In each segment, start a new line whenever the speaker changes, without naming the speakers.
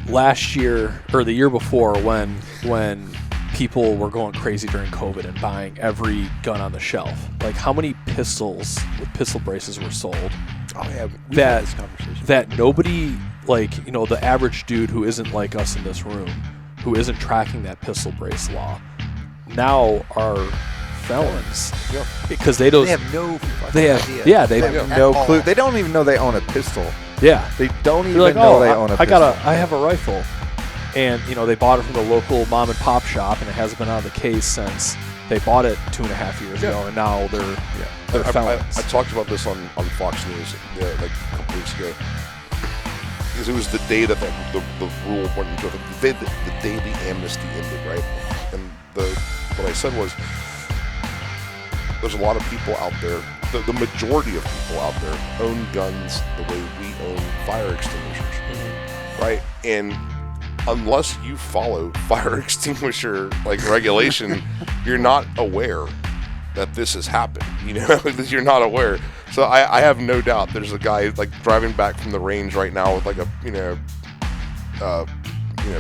last year or the year before when people were going crazy during COVID and buying every gun on the shelf. Like, how many pistols with pistol braces were sold?
Oh yeah, we've had this conversation.
That nobody, like, you know, the average dude who isn't like us in this room, who isn't tracking that pistol brace law, now are felons.
Yep.
Because they
have no idea.
Yeah, they
have no clue. They don't even know they own a pistol.
Yeah.
They don't even
like,
know they own a pistol.
I have a rifle. And, you know, they bought it from the local mom and pop shop, and it hasn't been out of the case since they bought it 2.5 years ago, and now they're felons.
I talked about this on Fox News like a couple weeks ago. Because it was the day that the rule went into effect, the day the amnesty ended, right? And what I said was, there's a lot of people out there, the majority of people out there own guns the way we own fire extinguishers, right? And unless you follow fire extinguisher like regulation, you're not aware that this has happened. You know, you're not aware. So I have no doubt there's a guy like driving back from the range right now with like a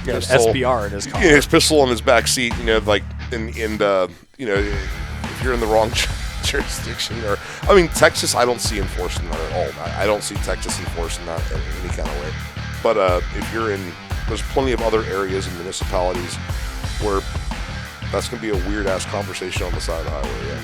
pistol,
SBR in his car.
His pistol in his back seat. You know, like and you know, if you're in the wrong jurisdiction, or I mean, Texas, I don't see enforcing that at all. I don't see Texas enforcing that in any kind of way. But if you're in, there's plenty of other areas and municipalities where that's going to be a weird-ass conversation on the side of the highway, yeah.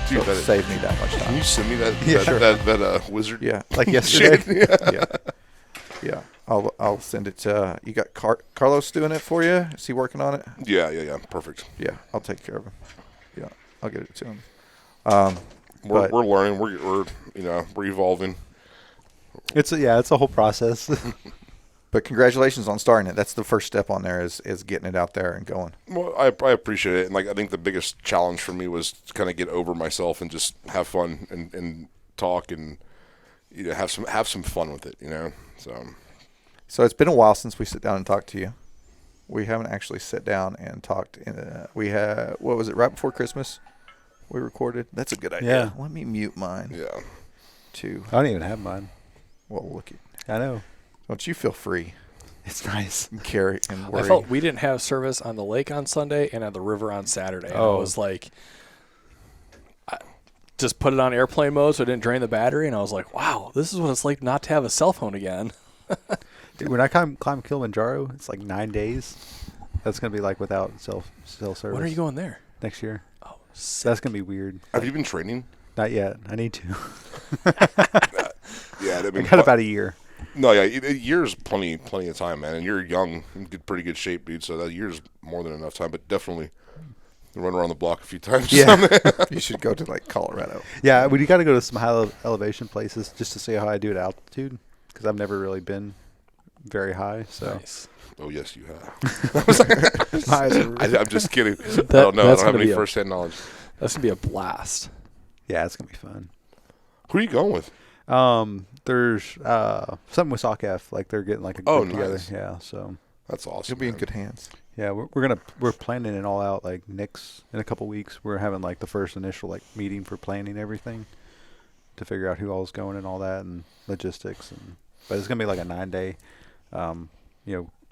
Dude, that saved me that much time.
Can you send me that
sure.
that wizard?
Yeah, like yesterday.
Yeah.
Yeah. I'll send it to you. Got Carlos doing it for you? Is he working on it?
Yeah. Perfect.
Yeah, I'll take care of him. Yeah, I'll get it to him.
We're learning. We're evolving.
It's a whole process.
But congratulations on starting it. That's the first step on there is getting it out there and going.
Well, I appreciate it, and like I think the biggest challenge for me was to kind of get over myself and just have fun and talk and have some fun with it,
So it's been a while since we sit down and talked to you. We haven't actually sat down and talked. We had, what was it, right before Christmas? We recorded. That's a good idea.
Yeah.
Let me mute mine.
Yeah.
Too.
I don't even have mine.
Well, look at.
I know.
Don't you feel free?
It's nice.
And carry and worry.
I felt we didn't have service on the lake on Sunday and at the river on Saturday. And I was like, I just put it on airplane mode so it didn't drain the battery. And I was like, wow, this is what it's like not to have a cell phone again.
Dude, when I climb Kilimanjaro, it's like 9 days. That's going to be like without cell service.
When are you going there?
Next year.
Oh,
that's going to be weird.
Have you been training?
Not yet. I need to.
Yeah. I mean,
I got about a year.
No, yeah, a year's plenty of time, man. And you're young, in pretty good shape, dude. So that year's more than enough time. But definitely run around the block a few times.
Yeah, you should go to like Colorado.
Yeah, we got to go to some high elevation places just to see how I do at altitude because I've never really been very high. So.
Nice.
Oh yes, you have. I'm just kidding. I don't know. I don't have any first-hand knowledge.
That's gonna be a blast.
Yeah, it's gonna be fun.
Who are you going with?
There's something with SOCAF, like they're getting like a group together. Yeah, so
that's awesome.
You'll be in good hands.
Yeah, we're planning it all out. Like next in a couple weeks, we're having like the first initial like meeting for planning everything to figure out who all's going and all that and logistics. But it's gonna be like a 9-day,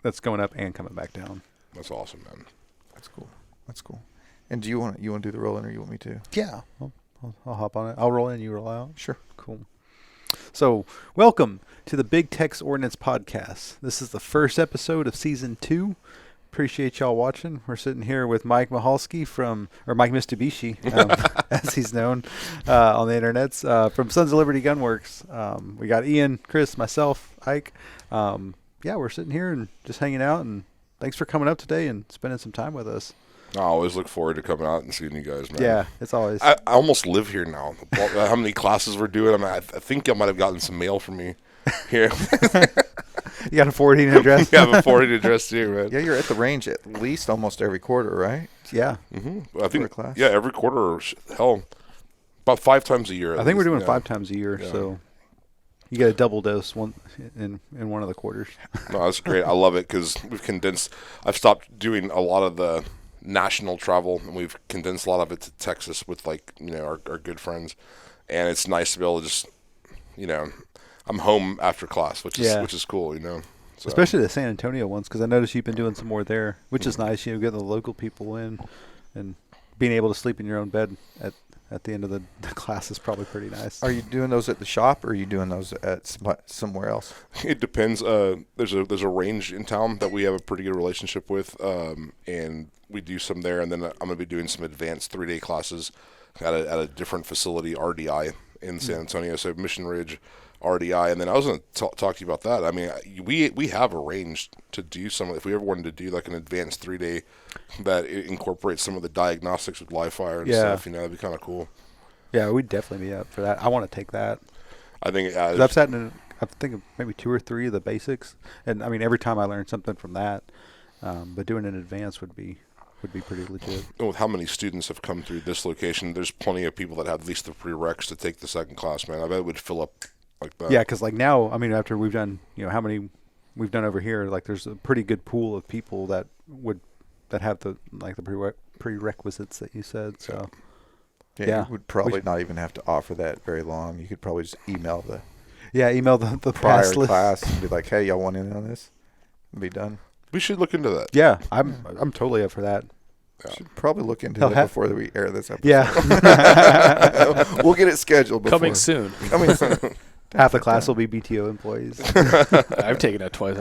that's going up and coming back down.
That's awesome, man.
That's cool. And do you want to do the roll in or you want me to?
Yeah, I'll hop on it. I'll roll in, you roll out.
Sure.
Cool. So, welcome to the Big Tex Ordnance podcast. This is the first episode of season 2. Appreciate y'all watching. We're sitting here with Mike Mihalski or Mike Mitubishi, as he's known on the internets, from Sons of Liberty Gunworks. We got Ian, Chris, myself, Ike. We're sitting here and just hanging out. And thanks for coming up today and spending some time with us.
I always look forward to coming out and seeing you guys, man.
Yeah, it's always.
I almost live here now. How many classes we're doing? I think I might have gotten some mail from me here.
You got a forwarding address?
Yeah, I have a forwarding address here, man.
Yeah, you're at the range at least almost every quarter, right?
Yeah.
Mm-hmm. I think, every quarter, or hell, about 5 times a year.
I think we're doing 5 times a year, so you get a double dose in one of the quarters.
No, that's great. I love it because we've condensed. I've stopped doing a lot of the national travel, and we've condensed a lot of it to Texas with like our good friends, and it's nice to be able to just I'm home after class, which is cool, So.
Especially the San Antonio ones, because I noticed you've been doing some more there, which is nice. Getting the local people in and being able to sleep in your own bed at the end of the class is probably pretty nice.
Are you doing those at the shop, or are you doing those at somewhere else?
It depends. There's a range in town that we have a pretty good relationship with, and we do some there. And then I'm going to be doing some advanced 3-day classes at a different facility, RDI, in San Antonio. So Mission Ridge, RDI. And then I was going to talk to you about that. I mean, we have arranged to do some, if we ever wanted to do like an advanced 3-day that incorporates some of the diagnostics with live fire and stuff, that'd be kind of cool.
Yeah, we'd definitely be up for that. I want to take that.
I think
I've sat in I think of maybe 2 or 3 of the basics, and I mean every time I learn something from that. But doing an advanced would be pretty legit.
And with how many students have come through this location, there's plenty of people that have at least the prereqs to take the second class, man. I bet it would fill up like that.
Yeah, because like now, I mean, after we've done, how many we've done over here, like there's a pretty good pool of people that have the prerequisites that you said. So
you would probably not even have to offer that very long. You could probably just email the
the
prior class and be like, hey, y'all want in on this? And be done.
We should look into that.
Yeah, I'm totally up for that.
Yeah. Should probably look into that before we air this episode.
Yeah.
We'll get it scheduled before.
Coming soon.
Half the class will be BTO employees.
I've taken it twice.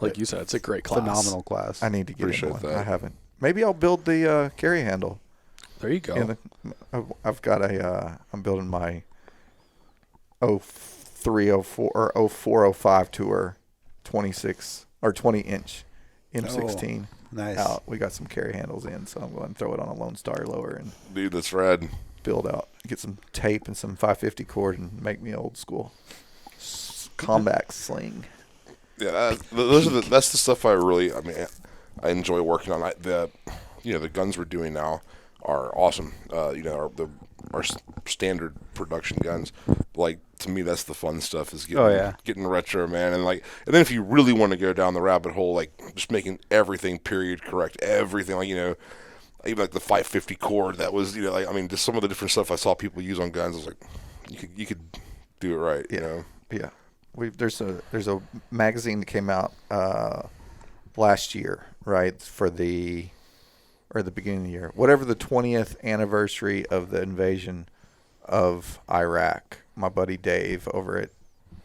Like you said, it's a great class.
Phenomenal class.
I need to get in one. I haven't. Maybe I'll build the carry handle.
There you go.
I've got I'm building my 0304 or 0405 tour 26 or 20-inch M16.
Nice.
Out. We got some carry handles in, so I'm going to throw it on a Lone Star lower and
dude, that's rad.
Build out, get some tape and some 550 cord, and make me old school combat sling.
Yeah, that's the stuff I enjoy working on. The guns we're doing now are awesome. Our standard production guns. Like, to me, that's the fun stuff, is getting retro, man. And then if you really want to go down the rabbit hole, like just making everything period correct, everything, like, even like the 550 cord, that was, just some of the different stuff I saw people use on guns. I was like, you could do it right,
Yeah. There's a magazine that came out last year, right, or the beginning of the year, whatever the 20th anniversary of the invasion of Iraq. My buddy Dave over at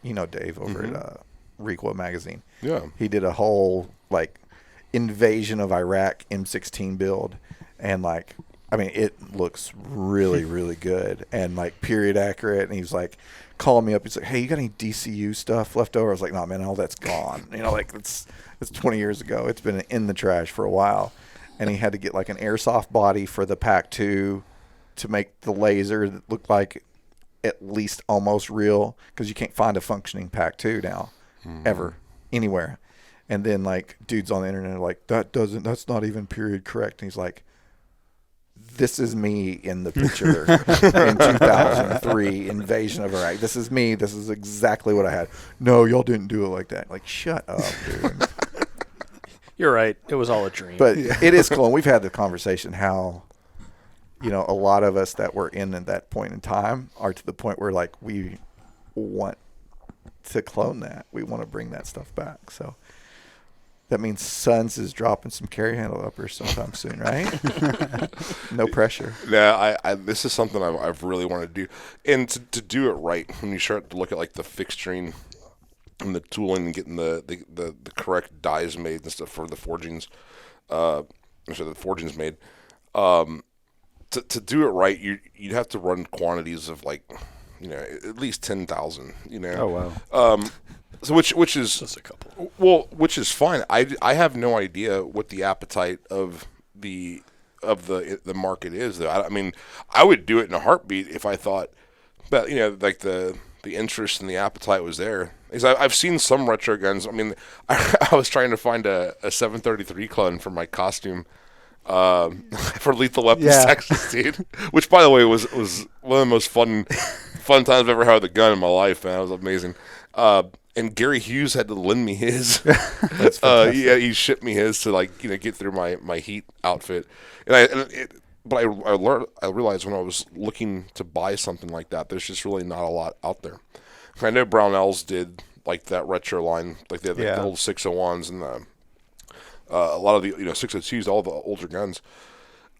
Requa magazine. Yeah, he did a whole invasion of Iraq M16 build, and it looks really, really good and period accurate. And he was calling me up. He's like, "Hey, you got any DCU stuff left over?" I was like, "No, man, all that's gone. It's 20 years ago. It's been in the trash for a while." And he had to get an airsoft body for the PAC-2 to make the laser that looked like at least almost real, because you can't find a functioning PAC-2 now ever anywhere. And then dudes on the internet are like, that's not even period correct. And he's like, this is me in the picture in 2003 invasion of Iraq. This is me. This is exactly what I had. No, y'all didn't do it like that. Shut up, dude.
You're right. It was all a dream.
But it is cool. And we've had the conversation how, a lot of us that were in at that point in time are to the point where we want to clone that. We want to bring that stuff back. So that means Sons is dropping some carry handle uppers sometime soon, right? No pressure.
Yeah, this is something I've really wanted to do. And to do it right, when you start to look at the fixturing and the tooling and getting the correct dies made and stuff for the forgings, the forgings made, to do it right, you'd have to run quantities of at least 10,000.
Oh wow.
So which is
just a couple.
Well, which is fine. I have no idea what the appetite of the market is, though. I would do it in a heartbeat if I thought that the interest and the appetite was there. Because I've seen some retro guns. I was trying to find a 733 clone for my costume for Lethal Weapons Texas, dude. Which, by the way, was one of the most fun times I've ever had with a gun in my life, man. It was amazing. and Gary Hughes had to lend me his.
That's fantastic.
Yeah, he shipped me his to get through my heat outfit. But I realized when I was looking to buy something like that, there's just really not a lot out there. I know Brownells did like that retro line, like they had the old 601s and a lot of the 602s, all the older guns,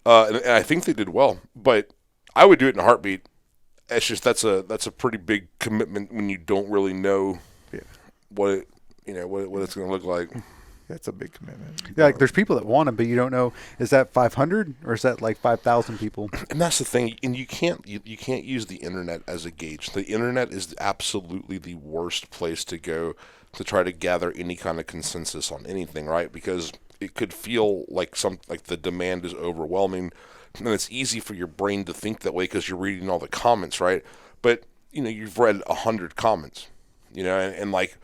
and I think they did well. But I would do it in a heartbeat. It's just that's a pretty big commitment when you don't really know what it's going to look like.
That's a big commitment.
Yeah, like there's people that want them, but you don't know, is that 500 or is that like 5,000 people?
And that's the thing, and you can't use the internet as a gauge. The internet is absolutely the worst place to go to try to gather any kind of consensus on anything, right? Because it could feel like the demand is overwhelming, and it's easy for your brain to think that way because you're reading all the comments, right? But you've read 100 comments, and like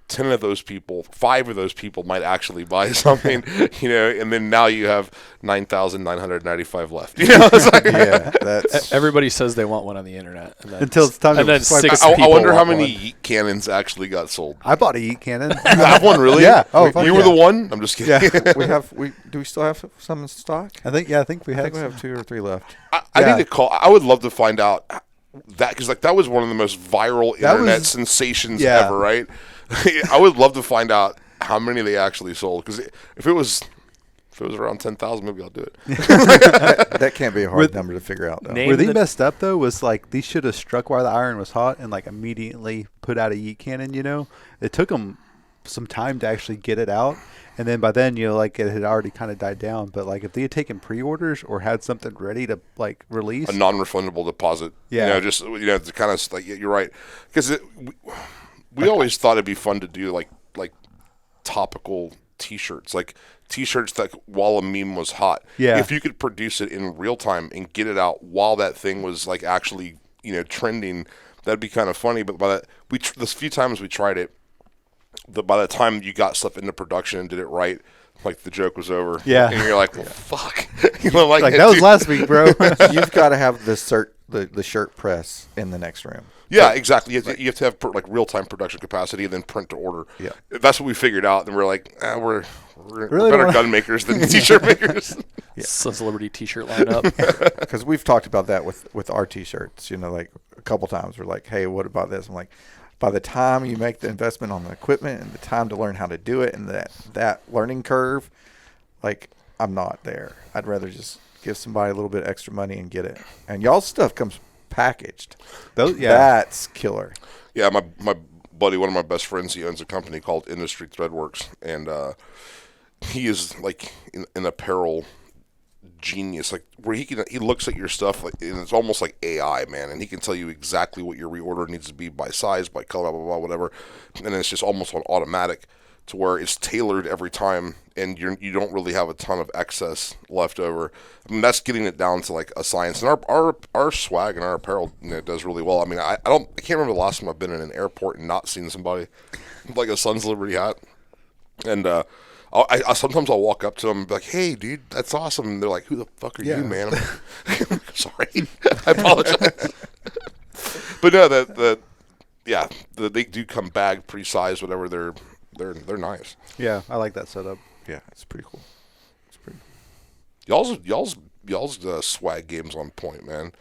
10 of those people, 5 of those people might actually buy something, and then now you have 9,995 left. It's like,
that's
everybody says they want one on the internet.
Until it's time to swipe
six
it.
I wonder how many yeet cannons actually got sold.
I bought a yeet cannon.
You have one, really?
Yeah. Oh,
you were the one? I'm just kidding.
Yeah.
do we still have some in stock?
I think we
I
have.
think we have 2 or 3 left.
I need to call. I would love to find out that, because that was one of the most viral internet sensations ever, right? I would love to find out how many they actually sold, because if it was around 10,000, maybe I'll do it.
That can't be a hard number to figure out, though.
Where they messed up, though, was like these should have struck while the iron was hot and like immediately put out a yeet cannon. It took them some time to actually get it out, and then by then like it had already kind of died down. But like if they had taken pre-orders or had something ready to like release
a non-refundable deposit, to kind of like, you're right, because we always thought it'd be fun to do like topical T-shirts, like T-shirts that while a meme was hot, if you could produce it in real time and get it out while that thing was like actually trending, that'd be kind of funny. But this few times we tried it, by the time you got stuff into production and did it right, like the joke was over.
Yeah,
and you're like, well, fuck.
Like that was last week, bro.
You've got to have the shirt press in the next room.
Yeah, exactly. You have to have like real-time production capacity and then print to order.
Yeah,
that's what we figured out. And we're like, we're better gun makers than T-shirt makers.
Sons of Liberty T-shirt lineup.
Because we've talked about that with our T-shirts. Like a couple times, we're like, hey, what about this? I'm like, by the time you make the investment on the equipment and the time to learn how to do it and that learning curve, like I'm not there. I'd rather just give somebody a little bit extra money and get it. And y'all's stuff comes packaged. That's killer.
Yeah, my buddy, one of my best friends, he owns a company called Industry Threadworks, and he is like an apparel genius, like where he looks at your stuff like, and it's almost like AI, man, and he can tell you exactly what your reorder needs to be by size, by color, blah blah blah, whatever, and it's just almost on automatic to where it's tailored every time, and you don't really have a ton of excess left over. I mean, that's getting it down to like a science. And our swag and our apparel does really well. I mean, I can't remember the last time I've been in an airport and not seen somebody with like a Sons of Liberty hat. And I sometimes I'll walk up to them and be like, "Hey, dude, that's awesome." And they're like, "Who the fuck are you, man?" I'm like, sorry, I apologize. But no, they do come bagged, pre-sized, whatever. They're nice.
Yeah, I like that setup.
Yeah, it's pretty cool. It's pretty cool.
Y'all's swag game's on point, man.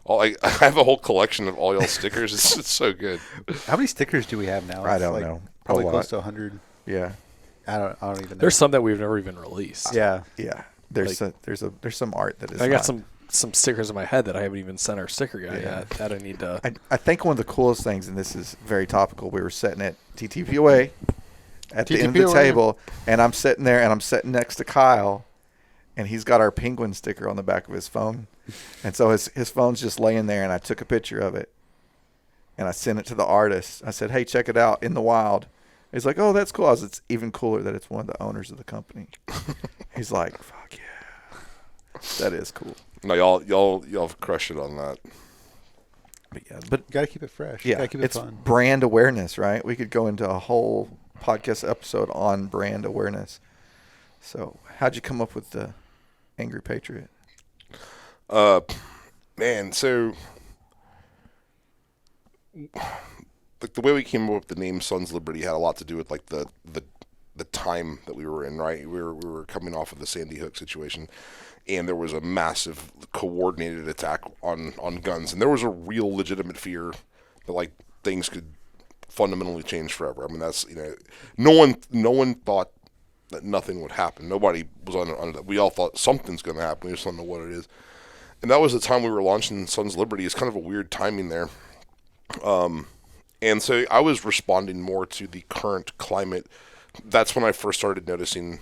I have a whole collection of all y'all stickers. It's so good.
How many stickers do we have now?
I don't know.
Probably close to 100.
Yeah.
I don't even know.
There's some that we've never even released.
Yeah. There's some art that is.
I got some stickers in my head that I haven't even sent our sticker guy yet. That I need to.
I think one of the coolest things, and this is very topical, we were sitting at TTPOA at the end of the table, and I'm sitting there, and I'm sitting next to Kyle, and he's got our penguin sticker on the back of his phone, and so his phone's just laying there, and I took a picture of it, and I sent it to the artist. I said, "Hey, check it out in the wild." He's like, "Oh, that's cool." It's even cooler that it's one of the owners of the company. He's like, "Fuck yeah, that is cool."
No, y'all crushed it on that.
But
you gotta keep it fresh.
Yeah,
you gotta keep it
it's
fun.
Brand awareness, right? We could go into a whole podcast episode on brand awareness. So, how'd you come up with the Angry Patriot?
Man, so like the way we came up with the name Sons Liberty had a lot to do with like the time that we were in, right? We were coming off of the Sandy Hook situation, and there was a massive coordinated attack on guns, and there was a real legitimate fear that like things could fundamentally change forever. I mean, that's, you know, no one thought that nothing would happen. Nobody was on that. We all thought something's going to happen. We just don't know what it is. And that was the time we were launching Sons Liberty. It's kind of a weird timing there. And so I was responding more to the current climate. That's when I first started noticing,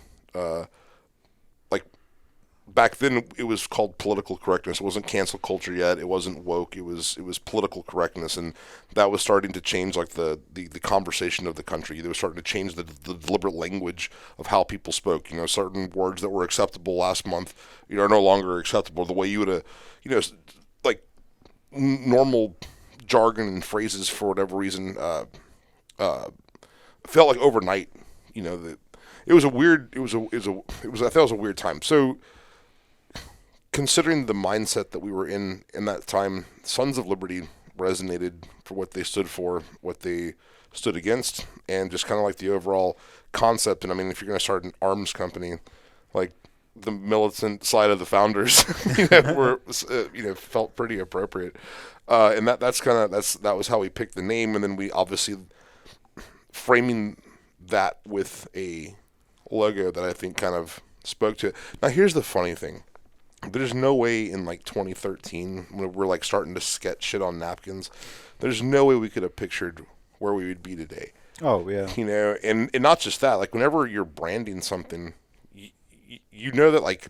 like, back then it was called political correctness. It wasn't cancel culture yet. It wasn't woke. It was political correctness, and that was starting to change like the conversation of the country. They were starting to change the deliberate language of how people spoke. You know, certain words that were acceptable last month, you know, are no longer acceptable. The way you would, you know, like normal jargon and phrases for whatever reason felt like overnight. You know, that it was a weird. I thought it was a weird time. So, considering the mindset that we were in that time, Sons of Liberty resonated for what they stood for, what they stood against, and just kind of like the overall concept. And I mean, if you're going to start an arms company, like the militant side of the founders, felt pretty appropriate. And that was how we picked the name, and then we obviously framing that with a logo that I think kind of spoke to it. Now, here's the funny thing. There's no way in like 2013 when we're like starting to sketch shit on napkins, there's no way we could have pictured where we would be today.
Oh, yeah.
You know, and not just that, like whenever you're branding something, you know that like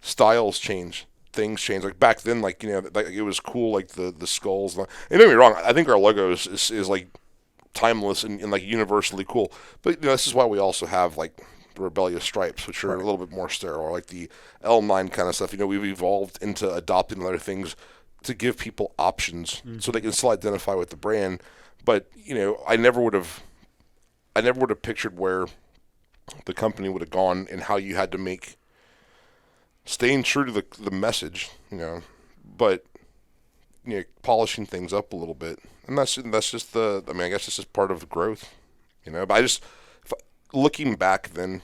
styles change, things change. Like back then, like, you know, like it was cool, like the skulls. And don't get me wrong, I think our logo is like timeless and like universally cool. But you know, this is why we also have like the rebellious stripes, which are a little bit more sterile, or like the L9 kind of stuff. You know, we've evolved into adopting other things to give people options so they can still identify with the brand. But, you know, I never would have pictured where the company would have gone and how you had to make, staying true to the message, you know, but, you know, polishing things up a little bit. And that's just I guess it's just part of the growth, you know. But looking back then,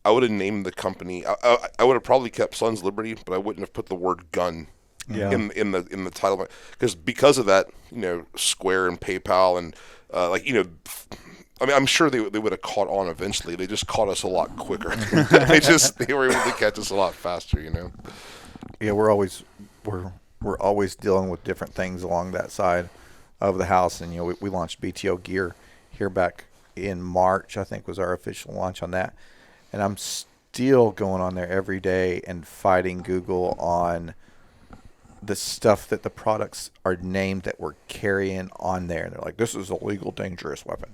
I would have named the company, I would have probably kept Sons Liberty, but I wouldn't have put the word gun in the title, because of that, you know, Square and PayPal and like, you know, I mean, I'm sure they would have caught on eventually. They just caught us a lot quicker. they were able to catch us a lot faster, you know.
Yeah, we're always dealing with different things along that side of the house, and you know, we launched BTO Gear here back in March, I think was our official launch on that, and I'm still going on there every day and fighting Google on the stuff that the products are named that we're carrying on there. And they're like, this is a legal dangerous weapon.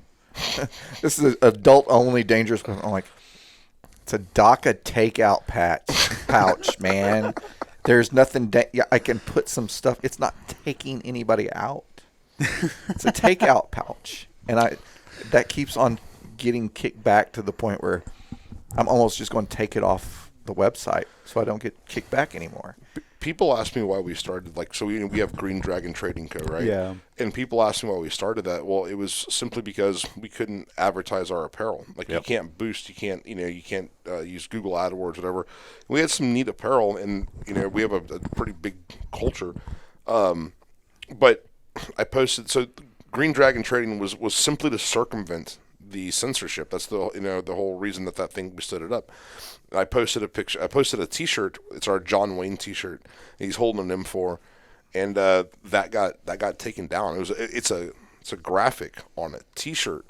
This is an adult-only dangerous weapon. I'm like, it's a DACA takeout pouch, man. There's nothing. I can put some stuff. It's not taking anybody out. It's a takeout pouch, and that keeps on getting kicked back to the point where I'm almost just going to take it off the website so I don't get kicked back anymore.
People ask me why we started, like, so we have Green Dragon Trading Co., right?
Yeah.
And people ask me why we started that. Well, it was simply because we couldn't advertise our apparel. Like, you can't boost, you can't use Google AdWords, whatever. We had some neat apparel, and, you know, we have a pretty big culture. But I posted, so Green Dragon Trading was simply to circumvent the censorship. That's the whole reason that thing, we stood it up. I posted a picture. I posted a T-shirt. It's our John Wayne T-shirt. He's holding an M4, and that got taken down. It's a graphic on a T-shirt,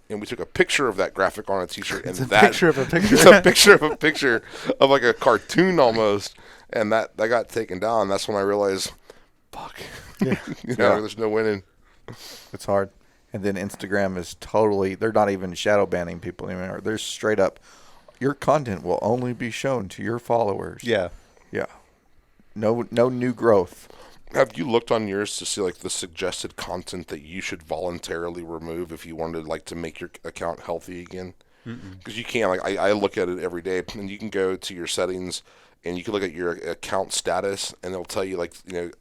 and we took a picture of that graphic on a T-shirt.
It's a picture of a picture.
It's a picture of a picture of like a cartoon almost, and that got taken down. That's when I realized, fuck, there's no winning.
It's hard. And then Instagram is they're not even shadow banning people anymore. They're straight up, your content will only be shown to your followers.
Yeah.
Yeah. No new growth.
Have you looked on yours to see like the suggested content that you should voluntarily remove if you wanted like to make your account healthy again? because you can. Like I look at it every day, and you can go to your settings. And you can look at your account status, and they'll tell you, like,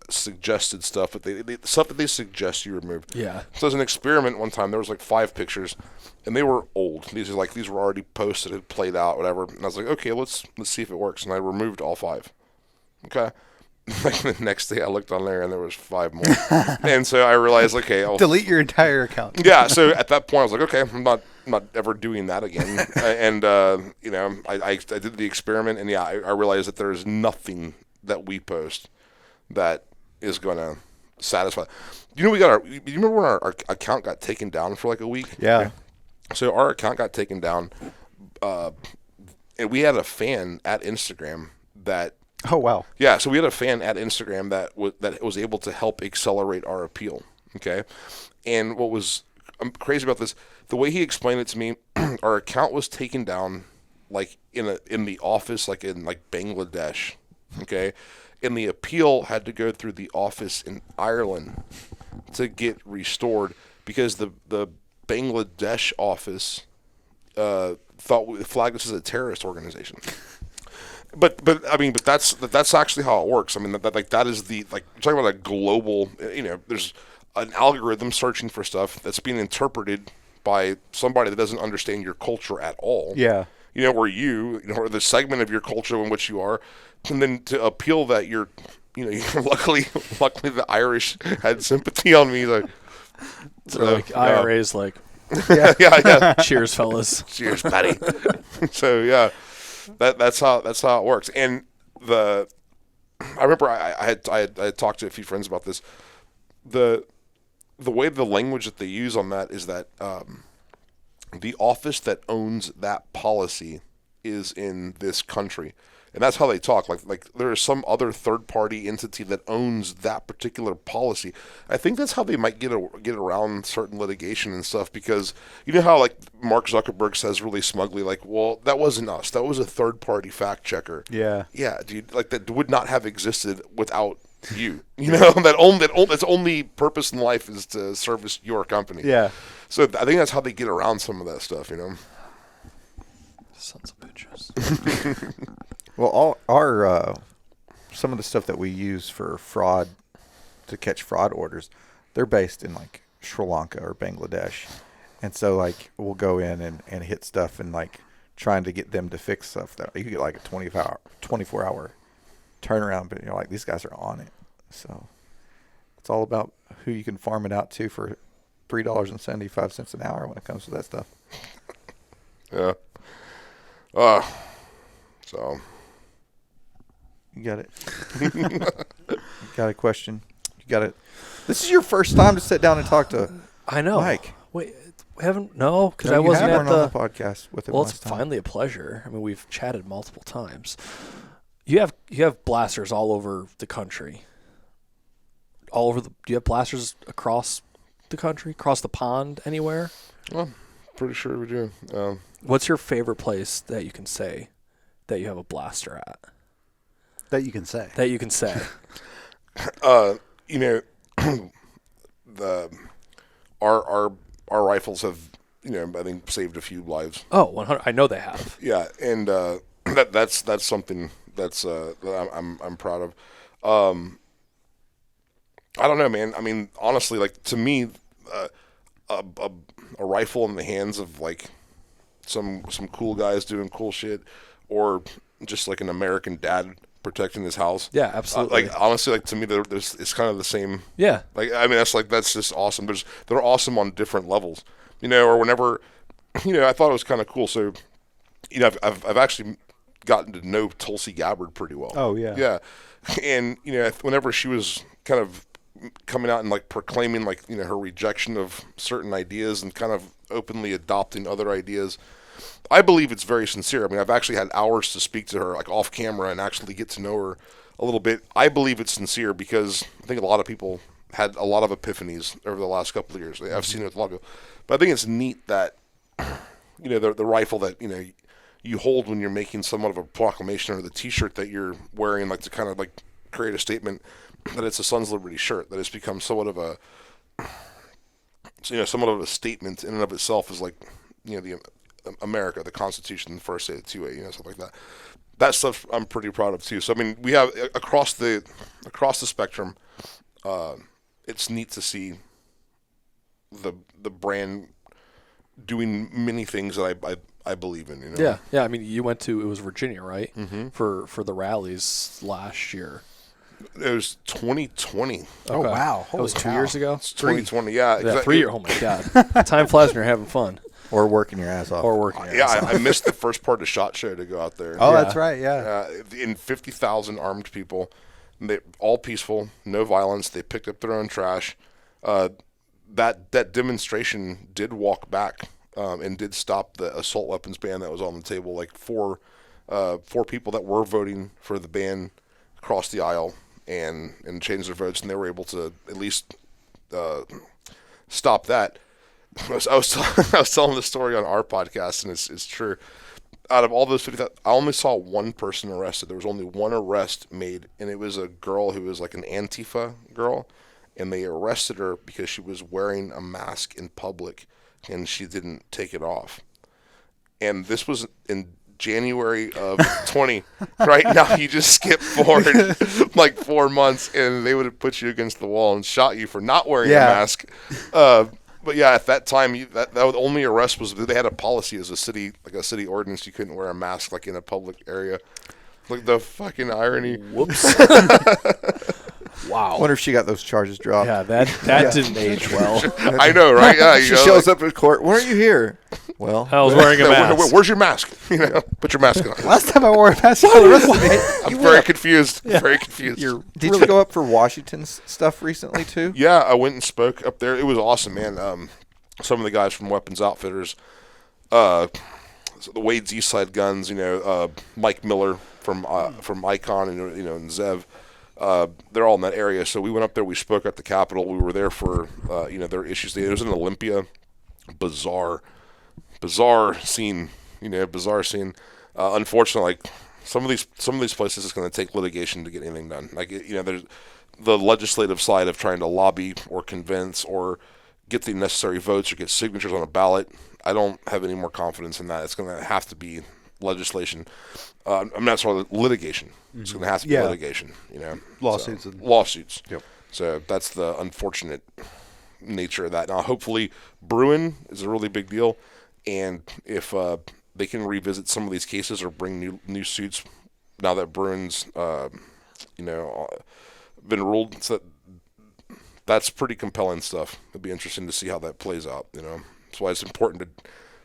suggested stuff, but they stuff that they suggest you remove.
Yeah.
So as an experiment, one time there was like 5 pictures, and they were old. These were already posted, had played out, whatever. And I was like, okay, let's see if it works. And I removed all 5. Okay. Like the next day, I looked on there, and there was 5 more. And so I realized, okay, I'll
delete your entire account.
Yeah. So at that point, I was like, okay, I'm not ever doing that again. And I did the experiment, and I realized that there's nothing that we post that is going to satisfy. You remember when our account got taken down for like a week?
Yeah.
So our account got taken down, and we had a fan at Instagram that.
Oh, wow.
Yeah, so we had a fan at Instagram that was able to help accelerate our appeal, okay? And what was crazy about this, the way he explained it to me, our account was taken down like in the office, like in like Bangladesh, okay? And the appeal had to go through the office in Ireland to get restored because the Bangladesh office flagged us as a terrorist organization. But that's actually how it works. I mean that is the you're talking about a global. There's an algorithm searching for stuff that's being interpreted by somebody that doesn't understand your culture at all.
Yeah.
Or or the segment of your culture in which you are, and then to appeal that luckily the Irish had sympathy on me.
IRA's like.
Yeah.
Cheers, fellas.
Cheers, Patty. So yeah. That's how it works. And I remember I had talked to a few friends about this. The way the language that they use on that is that the office that owns that policy is in this country, and that's how they talk. Like there is some other third party entity that owns that particular policy. I think that's how they might get around certain litigation and stuff, because you know how like Mark Zuckerberg says really smugly, like, well, that wasn't us, that was a third party fact checker.
Yeah,
dude, like that would not have existed without you. That's only purpose in life is to service your company.
Yeah.
So I think that's how they get around some of that stuff.
Sons of bitches.
Well, all our some of the stuff that we use for fraud, to catch fraud orders, they're based in like Sri Lanka or Bangladesh, and so like we'll go in and hit stuff and like trying to get them to fix stuff. That you get like a 24-hour turnaround, but like these guys are on it. So it's all about who you can farm it out to for $3.75 an hour when it comes to that stuff.
Yeah. So.
You got it. You got a question? You got it. This is your first time to sit down and talk to
I know.
Mike.
Wait, because I wasn't at
the podcast with him.
Well, it's finally a pleasure. I mean, we've chatted multiple times. You have blasters all over the country. Do you have blasters across the country, across the pond, anywhere?
Well, pretty sure we do.
What's your favorite place that you can say that you have a blaster at?
That you can say.
Our rifles have, I think saved a few lives.
Oh, 100. I know they have.
Yeah, and that's something that I'm proud of. I don't know, man. I mean, honestly, like to me, a rifle in the hands of like some cool guys doing cool shit, or just like an American dad protecting his house.
Yeah, absolutely.
Like honestly, like to me, it's kind of the same.
Yeah.
Like I mean, that's just awesome. They're awesome on different levels, or whenever, I thought it was kind of cool. So, I've actually gotten to know Tulsi Gabbard pretty well.
Oh yeah.
Yeah, and whenever she was kind of coming out and like proclaiming like her rejection of certain ideas and kind of openly adopting other ideas, I believe it's very sincere. I mean, I've actually had hours to speak to her like off camera and actually get to know her a little bit. I believe it's sincere because I think a lot of people had a lot of epiphanies over the last couple of years. I've seen it with a lot of people, but I think it's neat that the rifle that you hold when you're making somewhat of a proclamation, or the T-shirt that you're wearing, like to kind of like create a statement that it's a Sons of Liberty shirt, that it's become somewhat of a statement in and of itself, is like the America, the Constitution, the first state, 2A, stuff like that. That stuff I'm pretty proud of too. So I mean, we have across the spectrum. It's neat to see the brand doing many things that I believe in.
Yeah. I mean, you went to, it was Virginia, right? Mm-hmm. For the rallies last year.
It was 2020.
Okay. Oh wow!
That was 2 years ago.
It's 2020. Yeah,
exactly. 3 years. Oh my god! Time flies when you're having fun.
Or working your ass off.
I missed the first part of SHOT Show to go out there.
Oh, that's right. Yeah.
In 50,000 armed people, they all peaceful, no violence. They picked up their own trash. That demonstration did walk back and did stop the assault weapons ban that was on the table. Like four people that were voting for the ban crossed the aisle and changed their votes, and they were able to at least stop that. I was telling the story on our podcast, and it's true. Out of all those 50,000, I only saw one person arrested. There was only one arrest made, and it was a girl who was like an Antifa girl, and they arrested her because she was wearing a mask in public, and she didn't take it off. And this was in January of 20. Right now, you just skip forward like 4 months, and they would have put you against the wall and shot you for not wearing a mask. But yeah, at that time, that the only arrest was they had a policy as a city, like a city ordinance, you couldn't wear a mask like in a public area. Like the fucking irony.
Whoops. Wow.
I wonder if she got those charges dropped.
Yeah, that didn't age well.
I know, right? Yeah,
she shows up in court. Why aren't you here? Well,
I was wearing a mask.
Where's your mask? Put your mask on.
Last time I wore a mask,
I'm very confused. Yeah. Very confused.
Did you go up for Washington's stuff recently too?
Yeah, I went and spoke up there. It was awesome, man. Some of the guys from Weapons Outfitters, the Wade's East Side Guns, Mike Miller from Icon, and Zev. They're all in that area. So we went up there. We spoke at the Capitol. We were there for their issues. It was in Olympia. Bizarre scene. Bizarre scene. Unfortunately, like some of these places, it's going to take litigation to get anything done. Like there's the legislative side of trying to lobby or convince or get the necessary votes or get signatures on a ballot. I don't have any more confidence in that. It's going to have to be legislation. I'm not sorry, litigation. Mm-hmm. It's going to have to be litigation.
Lawsuits.
Lawsuits.
Yep.
So that's the unfortunate nature of that. Now, hopefully, Bruin is a really big deal, and if they can revisit some of these cases or bring new suits now that Bruin's been ruled, so that's pretty compelling stuff. It'd be interesting to see how that plays out. That's why it's important to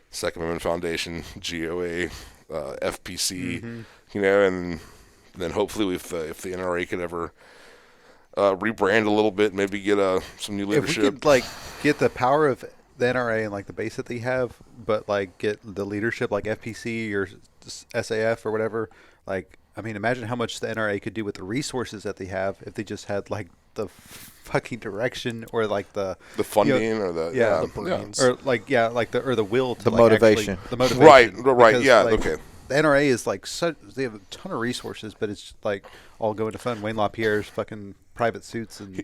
Second Amendment Foundation, GOA, FPC, and then hopefully if the NRA could ever rebrand a little bit, maybe get some new leadership.
If we could get the power of the NRA and the base that they have, but get the leadership like FPC or SAF or whatever. Imagine how much the NRA could do with the resources that they have if they just had the fucking direction or the
funding or the brains.
Or the will to
the motivation.
The motivation.
Right. Because,
okay. The NRA is such, they have a ton of resources, but it's all going to fund Wayne LaPierre's fucking private suits and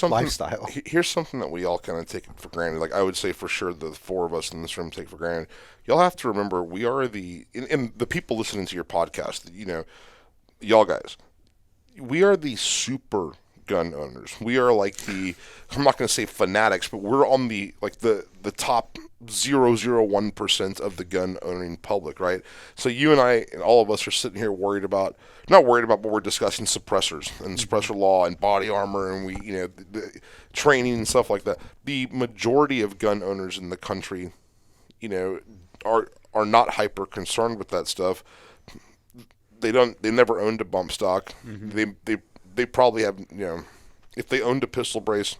lifestyle.
Here's something that we all kind of take for granted. I would say for sure the four of us in this room take for granted. Y'all have to remember we are and the people listening to your podcast, y'all guys, we are the super gun owners. We are I'm not going to say fanatics, but we're on the top 0.001% of the gun owning public, right? So you and I and all of us are sitting here not worried about, but we're discussing suppressors and suppressor law and body armor and the training and stuff like that. The majority of gun owners in the country, are not hyper concerned with that stuff. They never owned a bump stock. Mm-hmm. They probably have, if they owned a pistol brace,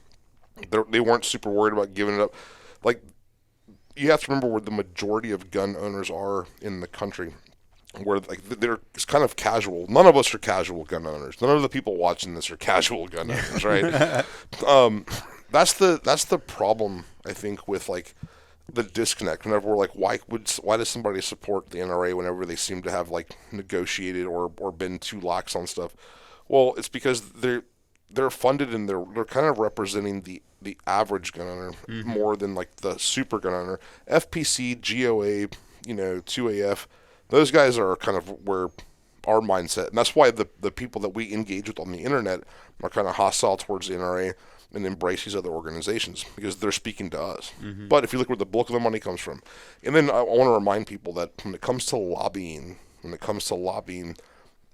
they weren't super worried about giving it up. You have to remember where the majority of gun owners are in the country, where they're kind of casual. None of us are casual gun owners. None of the people watching this are casual gun owners, right? That's the problem, I think, with the disconnect. Whenever we're why does somebody support the NRA whenever they seem to have negotiated or been too lax on stuff? Well, it's because they're funded and they're kind of representing the average gun owner more than the super gun owner. FPC, GOA, 2AF, those guys are kind of where our mindset, and that's why the people that we engage with on the internet are kind of hostile towards the NRA and embrace these other organizations because they're speaking to us. Mm-hmm. But if you look where the bulk of the money comes from, and then I want to remind people that when it comes to lobbying,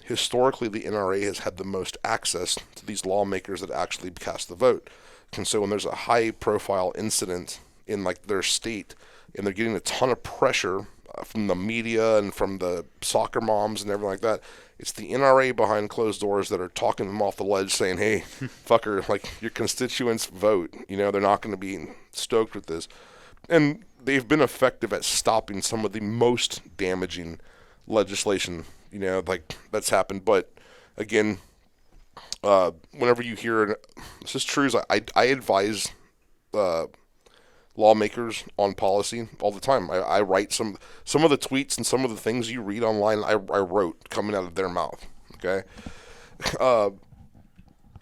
historically the NRA has had the most access to these lawmakers that actually cast the vote. And so when there's a high-profile incident in like their state, and they're getting a ton of pressure from the media and from the soccer moms and everything like that, it's the NRA behind closed doors that are talking them off the ledge saying, hey, fucker, like your constituents vote. They're not going to be stoked with this. And they've been effective at stopping some of the most damaging legislation, like that's happened. But again, whenever you hear, this is true, I advise lawmakers on policy all the time. I write some of the tweets and some of the things you read online I wrote coming out of their mouth. Okay.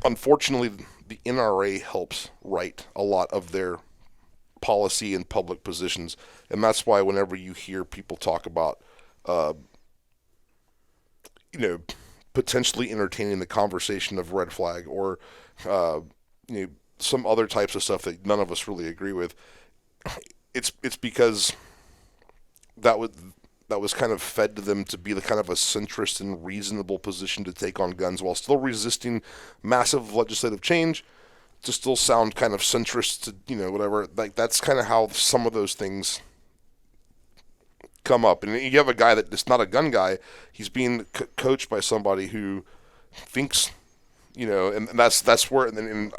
Unfortunately, the NRA helps write a lot of their policy and public positions, and that's why whenever you hear people talk about potentially entertaining the conversation of red flag or some other types of stuff that none of us really agree with, it's because that was kind of fed to them to be the kind of a centrist and reasonable position to take on guns while still resisting massive legislative change, to still sound kind of centrist to whatever. Like that's kind of how some of those things come up. And you have a guy that is not a gun guy. He's being coached by somebody who thinks, and that's where. And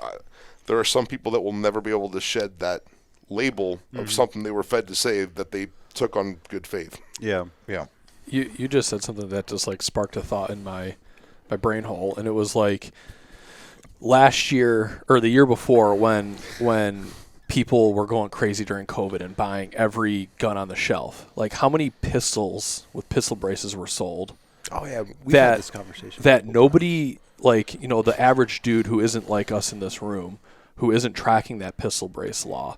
there are some people that will never be able to shed that label of something they were fed to say that they took on good faith.
Yeah.
You just said something that just like sparked a thought in my brain hole, and it was like last year or the year before when people were going crazy during COVID and buying every gun on the shelf. Like how many pistols with pistol braces were sold?
Oh yeah, we've had this conversation.
That nobody, like, the average dude who isn't like us in this room, who isn't tracking that pistol brace law,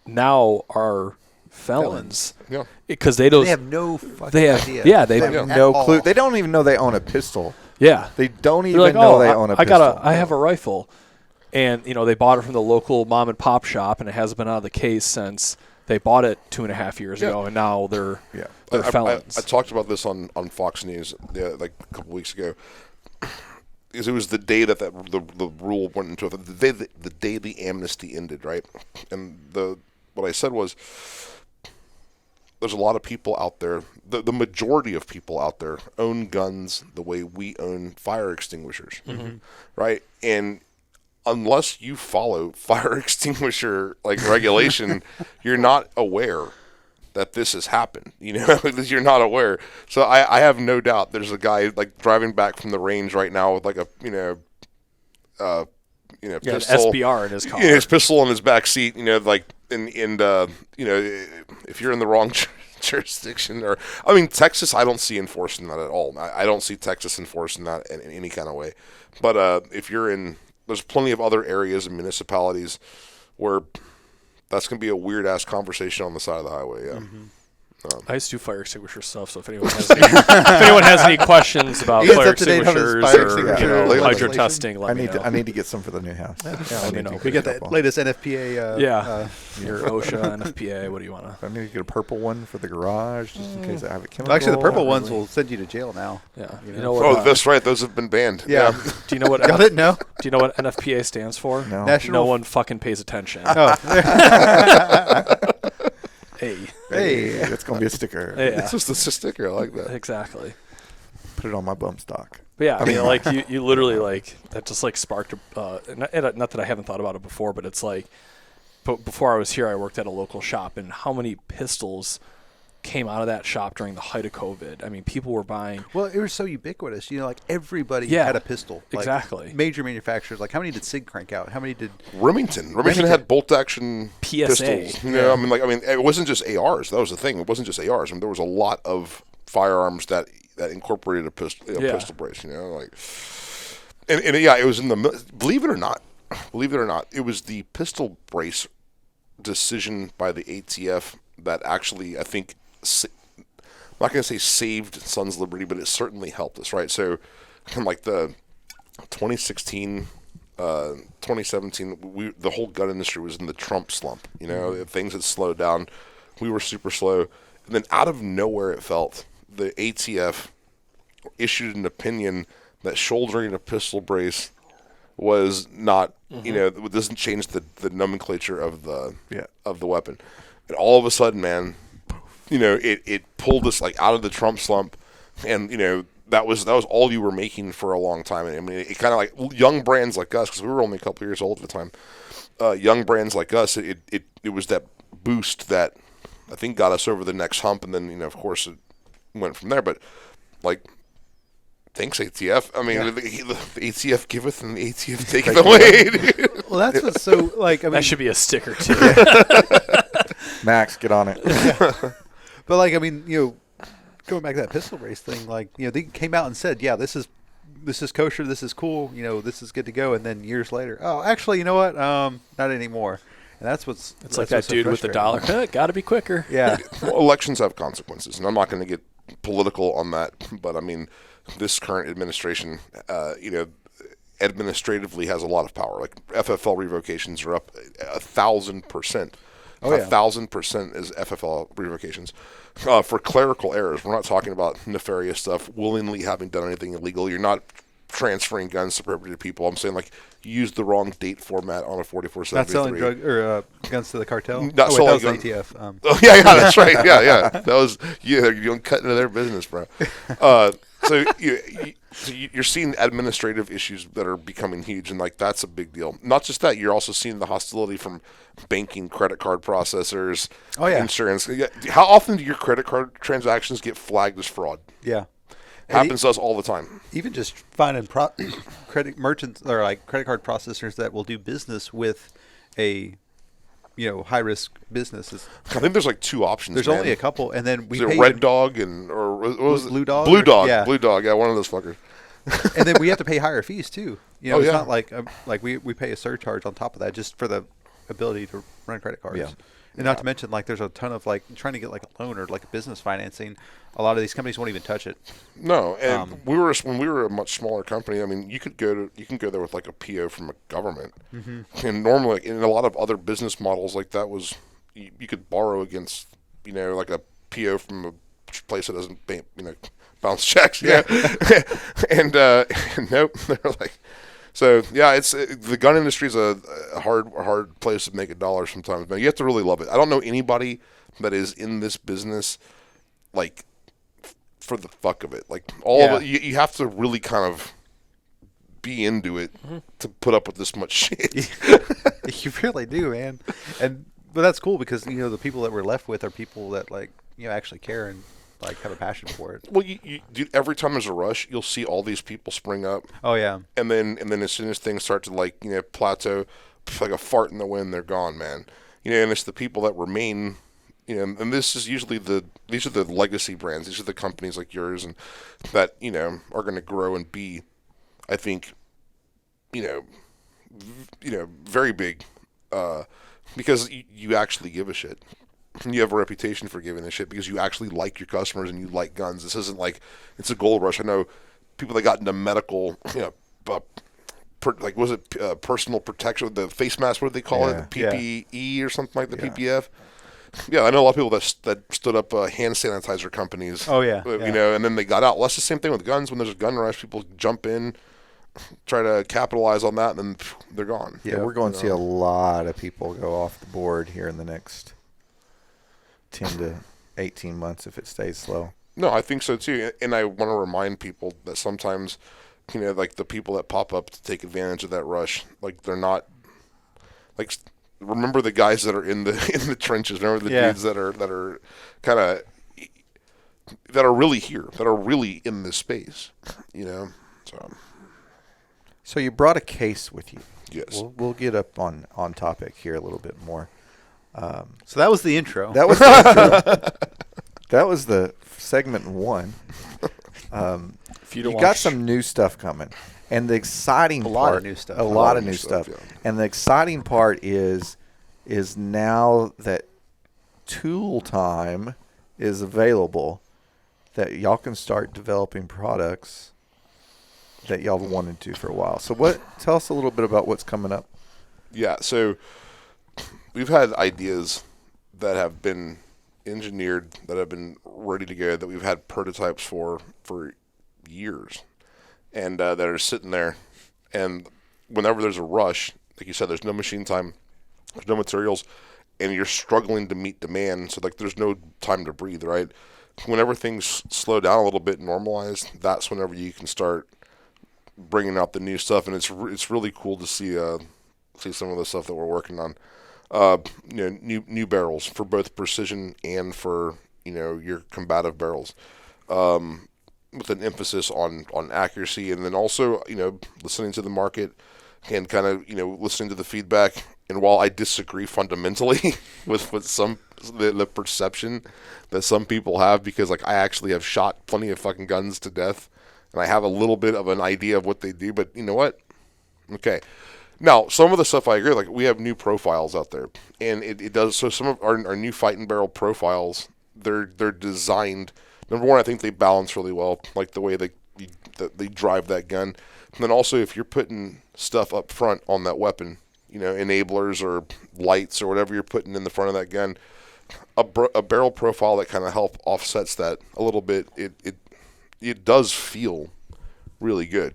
now are felons.
Yeah.
Because they
have no fucking idea.
Yeah, they
have no clue. They don't even know they own a pistol.
Yeah.
They don't even know they own a pistol.
I have a rifle. And, they bought it from the local mom and pop shop, and it hasn't been out of the case since they bought it 2.5 years ago, and now they're felons.
I talked about this on Fox News like a couple weeks ago. Because it was the day that the rule went into effect, the day the amnesty ended, right? And what I said was, there's a lot of people out there, the majority of people out there own guns the way we own fire extinguishers, right? And unless you follow fire extinguisher regulation, you're not aware that this has happened. You're not aware. So I have no doubt there's a guy driving back from the range right now with pistol,
an SBR in his car,
his pistol in his back seat. If you're in the wrong jurisdiction, Texas, I don't see enforcing that at all. I don't see Texas enforcing that in any kind of way. But if you're in, there's plenty of other areas and municipalities where that's going to be a weird-ass conversation on the side of the highway, yeah.
Mm-hmm. I used to do fire extinguisher stuff, so if anyone has any questions about fire extinguishers or hydro testing, let me know.
I need to get some for the new house.
Let me know.
We get that latest NFPA.
Your OSHA, NFPA, what do you want to?
I need to get a purple one for the garage, just in case I have a chemical.
Actually, the purple ones will send you to jail now.
Yeah.
You know what? That's right. Those have been banned.
Yeah.
Do you know what?
Y'all didn't know?
Do you know what NFPA stands for?
No.
No one fucking pays attention.
Oh.
Hey, that's going to be a sticker.
Yeah.
It's just a sticker. I like that.
Exactly.
Put it on my bump stock.
But yeah, you literally that just sparked not that I haven't thought about it before, but it's but before I was here, I worked at a local shop, and how many pistols came out of that shop during the height of COVID? I mean, people were buying.
Well, it was so ubiquitous. Everybody had a pistol.
Exactly.
Major manufacturers. How many did SIG crank out? How many did
Remington had bolt action
PSA
pistols. It wasn't just ARs. That was the thing. It wasn't just ARs. There was a lot of firearms that incorporated a pistol brace. It was in the. Believe it or not, it was the pistol brace decision by the ATF that actually, I think, not going to say saved Son's Liberty, but it certainly helped us, right? So, like the 2016, 2017, the whole gun industry was in the Trump slump. Things had slowed down. We were super slow. And then out of nowhere, it felt, the ATF issued an opinion that shouldering a pistol brace was not, it doesn't change the nomenclature of the weapon. And all of a sudden, man, it pulled us like out of the Trump slump, and that was all you were making for a long time. And I mean, it kind of like young brands like us, because we were only a couple years old at the time. Young brands like us, it was that boost that I think got us over the next hump, and then of course it went from there. But like, thanks ATF. I mean, the ATF giveth and the ATF taketh away.
Well, that's what's so like. I mean,
that should be a sticker too.
Max, get on it.
But like, I mean, going back to that pistol brace thing, like, they came out and said, yeah, this is kosher, this is cool, this is good to go, and then years later, oh, actually, you know what? Not anymore. And that's
like that dude with the dollar. Got to be quicker.
Yeah.
Well, elections have consequences, and I'm not going to get political on that, but I mean, this current administration, administratively has a lot of power. Like FFL revocations are up 1,000%. 1,000% is FFL revocations. For clerical errors, we're not talking about nefarious stuff, willingly having done anything illegal. You're not transferring guns to appropriate people. I'm saying, like, you used the wrong date format on a 4473.
Not selling drug or guns to the cartel.
Not selling
guns. ATF.
Oh yeah, that's right. Yeah. That was you're cutting into their business, bro. So you're seeing administrative issues that are becoming huge, and like that's a big deal. Not just that, you're also seeing the hostility from banking, credit card processors, insurance. How often do your credit card transactions get flagged as fraud?
Yeah.
Happens to us all the time.
Even just finding credit merchants or like credit card processors that will do business with a high risk businesses.
I think there's like two options.
There's only a couple, and then we
pay Red Dog or what was it?
Blue Dog.
Blue Dog. Yeah. Blue Dog. Yeah, one of those fuckers.
And then we have to pay higher fees too. It's not like we pay a surcharge on top of that just for the ability to run credit cards.
Yeah.
And not to mention, like, there's a ton of like trying to get like a loan or like a business financing. A lot of these companies won't even touch it.
No, and when we were a much smaller company. I mean, you can go there with like a PO from a government, and normally in a lot of other business models like that was you could borrow against like a PO from a place that doesn't bounce checks. Yeah, and nope, they're like. So yeah, it's the gun industry is a hard place to make a dollar sometimes, but you have to really love it. I don't know anybody that is in this business like for the fuck of it. Like all of it, you have to really kind of be into it to put up with this much shit.
You really do, man. But that's cool because the people that we're left with are people that like actually care and like have a passion for it.
Well, dude, every time there's a rush, you'll see all these people spring up.
Oh yeah.
And then as soon as things start to plateau, like a fart in the wind, they're gone, man. And it's the people that remain. And this is usually these are the legacy brands. These are the companies like yours and that are going to grow and be, I think, very big, because you actually give a shit. You have a reputation for giving a shit because you actually like your customers and you like guns. This isn't like it's a gold rush. I know people that got into medical, personal protection, the face mask, what do they call it? PPE or something like the PPF. Yeah, I know a lot of people that stood up hand sanitizer companies.
Oh yeah,
and then they got out. Well, that's the same thing with guns. When there's a gun rush, people jump in, try to capitalize on that, and then they're gone.
Yeah, we're going to see a lot of people go off the board here in the next 10 to 18 months if it stays slow.
No, I think so too. And I want to remind people that sometimes, like the people that pop up to take advantage of that rush, like they're not like. Remember the guys that are in the trenches. Remember the dudes that are kind of that are really here, that are really in this space.
So you brought a case with you.
Yes.
We'll get up on topic here a little bit more.
So that was the intro.
That was the intro. That was the segment one.
If you
got some new stuff coming. And the exciting part,
a lot of new stuff.
Yeah. And the exciting part is now that Tool Time is available, that y'all can start developing products that y'all have wanted to for a while. So tell us a little bit about what's coming up.
Yeah, so we've had ideas that have been engineered, that have been ready to go, that we've had prototypes for years, and that are sitting there. And whenever there's a rush, like you said, there's no machine time, there's no materials, and you're struggling to meet demand, so like there's no time to breathe, right? Whenever things slow down a little bit and normalize, that's whenever you can start bringing out the new stuff, and it's really cool to see some of the stuff that we're working on. New barrels for both precision and for your combative barrels, with an emphasis on accuracy, and then also listening to the market and kind of listening to the feedback. And while I disagree fundamentally with the perception that some people have, because like I actually have shot plenty of fucking guns to death, and I have a little bit of an idea of what they do, but you know what? Okay. Now, some of the stuff I agree, like we have new profiles out there, and it does. So some of our new fighting barrel profiles, they're designed. Number one, I think they balance really well, like the way they drive that gun. And then also, if you're putting stuff up front on that weapon, enablers or lights or whatever you're putting in the front of that gun, a barrel profile that kind of help offsets that a little bit. It does feel really good,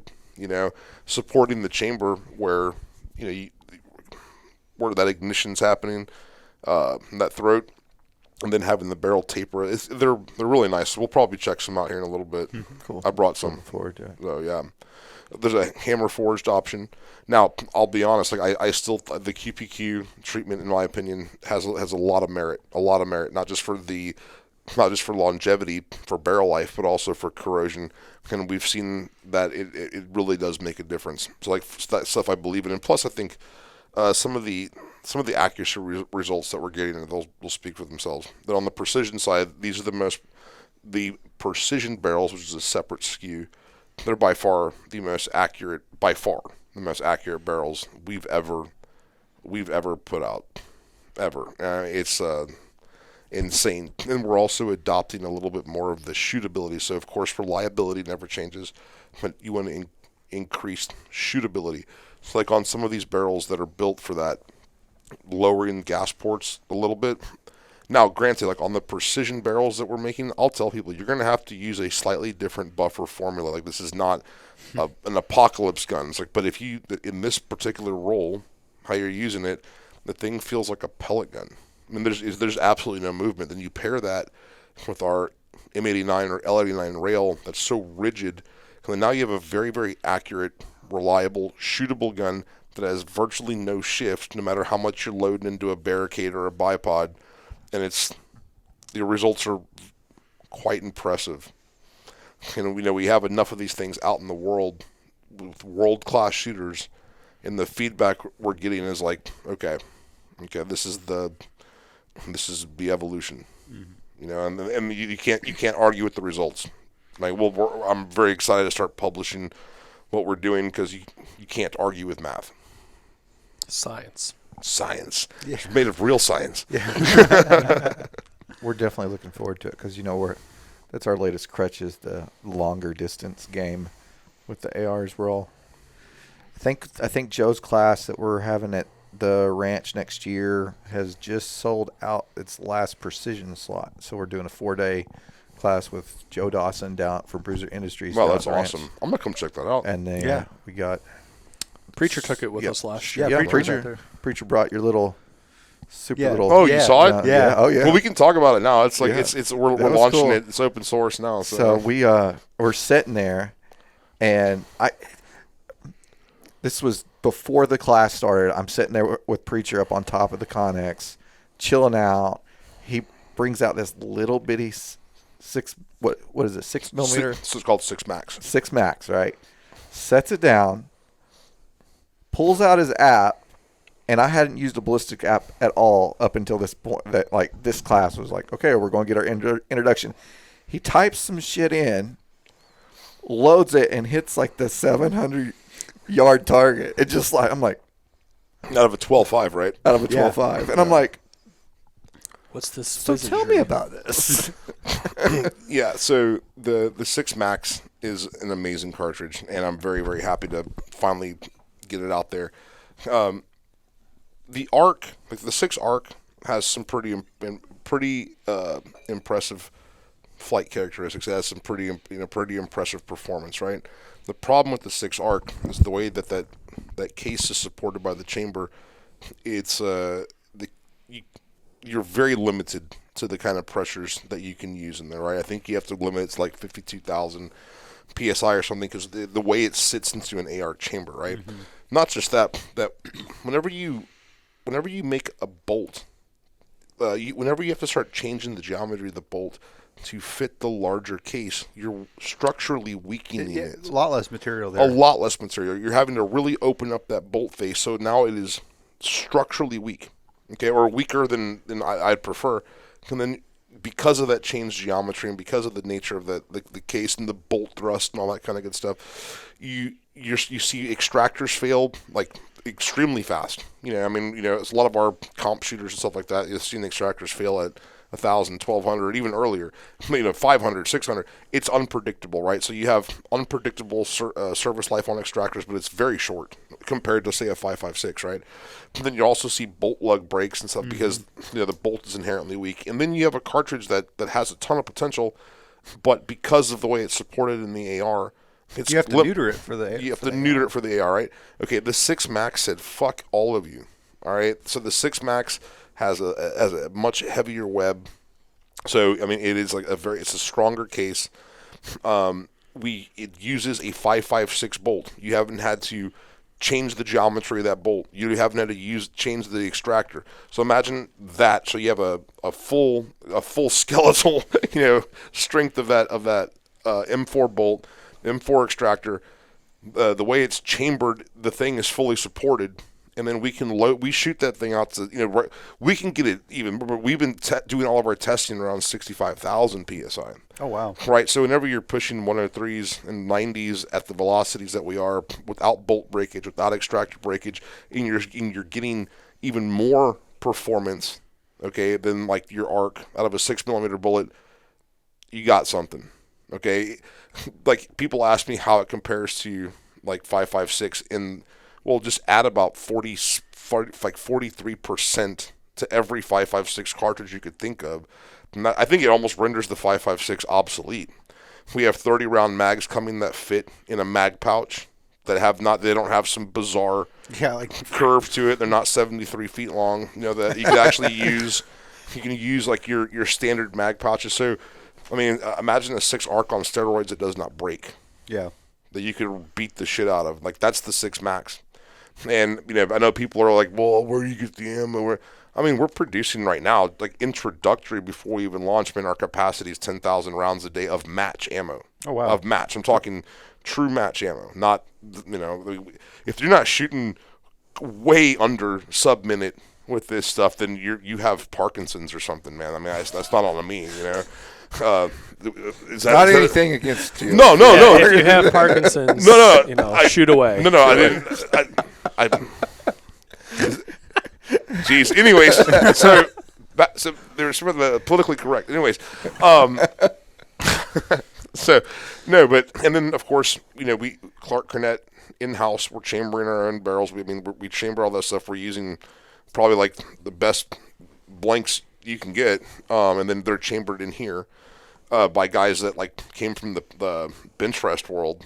supporting the chamber where where that ignition's happening, that throat, and then having the barrel taper. They're really nice. We'll probably check some out here in a little bit.
Cool.
I brought some.
Looking forward to it.
Oh yeah. There's a hammer forged option. Now, I'll be honest, like I still, the QPQ treatment, in my opinion, has a lot of merit. Not just for longevity, for barrel life, but also for corrosion. And we've seen that it really does make a difference. So like that stuff I believe in. And plus I think some of the accuracy results that we're getting, and those will speak for themselves. But on the precision side, these are the precision barrels, which is a separate SKU. They're by far the most accurate barrels we've ever put out, ever. It's insane. And we're also adopting a little bit more of the shootability. So of course reliability never changes, but you want to increase shootability. So like on some of these barrels that are built for that, lowering gas ports a little bit. Now granted, like on the precision barrels that we're making, I'll tell people you're going to have to use a slightly different buffer formula. Like this is not an apocalypse gun. It's like, but if you, in this particular role, how you're using it, the thing feels like a pellet gun. I mean, there's absolutely no movement. Then you pair that with our M89 or L89 rail that's so rigid, and now you have a very, very accurate, reliable, shootable gun that has virtually no shift, no matter how much you're loading into a barricade or a bipod, and the results are quite impressive. And we have enough of these things out in the world with world-class shooters, and the feedback we're getting is like, okay, this is the evolution, and you can't argue with the results. Like, I'm very excited to start publishing what we're doing because you can't argue with math.
Science.
Yeah. It's made of real science.
Yeah. We're definitely looking forward to it because that's our latest crutch is the longer distance game with the ARs. I think Joe's class that we're having at the ranch next year has just sold out its last precision slot. So we're doing a 4-day class with Joe Dawson down for Bruiser Industries.
Wow, that's awesome. I'm going to come check that out.
And then we got
Preacher took it with us last year.
Yeah, Preacher brought your little little.
Oh, you saw it?
Yeah. Oh, yeah.
Well, we can talk about it now. It's like we're launching cool. It. It's open source now.
So we're sitting there, and this was before the class started. I'm sitting there with Preacher up on top of the Connex, chilling out. He brings out this little bitty 6 millimeter?
So it's called 6 Max.
6 Max, right? Sets it down, pulls out his app, and I hadn't used a ballistic app at all up until this point. That like this class was like, okay, we're going to get our introduction. He types some shit in, loads it, and hits like the 700-yard target. It just like I'm like,
out of a 12.5, right?
Out of a 12.5, and I'm like,
What's this?
So tell me about this.
Yeah, so the 6 Max is an amazing cartridge, and I'm very, very happy to finally get it out there. The ARC, like the 6 ARC, has some pretty impressive flight characteristics. It has some pretty impressive performance, right? The problem with the 6 ARC is the way that case is supported by the chamber. It's you're very limited to the kind of pressures that you can use in there, right? I think you have to limit it to like 52,000 psi or something because the way it sits into an AR chamber, right? Mm-hmm. Not just that whenever you make a bolt, whenever you have to start changing the geometry of the bolt to fit the larger case, you're structurally weakening it.
A lot less material there.
A lot less material. You're having to really open up that bolt face, so now it is structurally weak, okay, or weaker than I'd prefer. And then because of that changed geometry and because of the nature of the case and the bolt thrust and all that kind of good stuff, you see extractors fail like extremely fast. I mean, it's a lot of our comp shooters and stuff like that. You've seen extractors fail at 1,000, 1,200, even earlier, 500, 600. It's unpredictable, right? So you have unpredictable service life on extractors, but it's very short compared to, say, a 5.56, right? And then you also see bolt lug breaks and stuff because the bolt is inherently weak. And then you have a cartridge that has a ton of potential, but because of the way it's supported in the AR,
you have to neuter it for the AR.
You have to neuter it for the AR, right? Okay, the 6 Max said, fuck all of you, all right? So the 6 Max has a much heavier web. So, I mean, it is like it's a stronger case. It uses a 5.56 bolt. You haven't had to change the geometry of that bolt. You haven't had to change the extractor. So imagine that. So you have a full skeletal, strength of that M4 bolt, M4 extractor. The way it's chambered, the thing is fully supported. And then we shoot that thing out to, we can get it even. We've been doing all of our testing around 65,000 psi.
Oh, wow.
Right. So whenever you're pushing 103s and 90s at the velocities that we are, without bolt breakage, without extractor breakage, and you're getting even more performance, okay, than like your ARC out of a 6mm bullet, you got something. Okay. Like people ask me how it compares to like 5.56 in. Well, just add about 43% to every 5.56 cartridge you could think of. And I think it almost renders the 5.56 obsolete. We have 30-round mags coming that fit in a mag pouch that they don't have some bizarre curve to it. They're not 73 feet long. That you can actually use. You can use like your standard mag pouches. So, I mean, imagine a 6 ARC on steroids that does not break.
Yeah.
That you could beat the shit out of. Like that's the 6 Max. And, I know people are like, well, where do you get the ammo? We're producing right now, like introductory before we even launch, our capacity is 10,000 rounds a day of match ammo. Oh, wow. Of match. I'm talking true match ammo. Not, if you're not shooting way under sub-minute with this stuff, then you have Parkinson's or something, man. I mean, that's not on me,
Is that anything against you?
No.
If you have Parkinson's, shoot away.
No, I didn't. Jeez. Anyways, so there's some of the politically correct. Anyways, so no, and then of course, we Clark Cornett in-house. We're chambering our own barrels. We chamber all that stuff. We're using probably like the best blanks you can get, and then they're chambered in here by guys that like came from the bench rest world.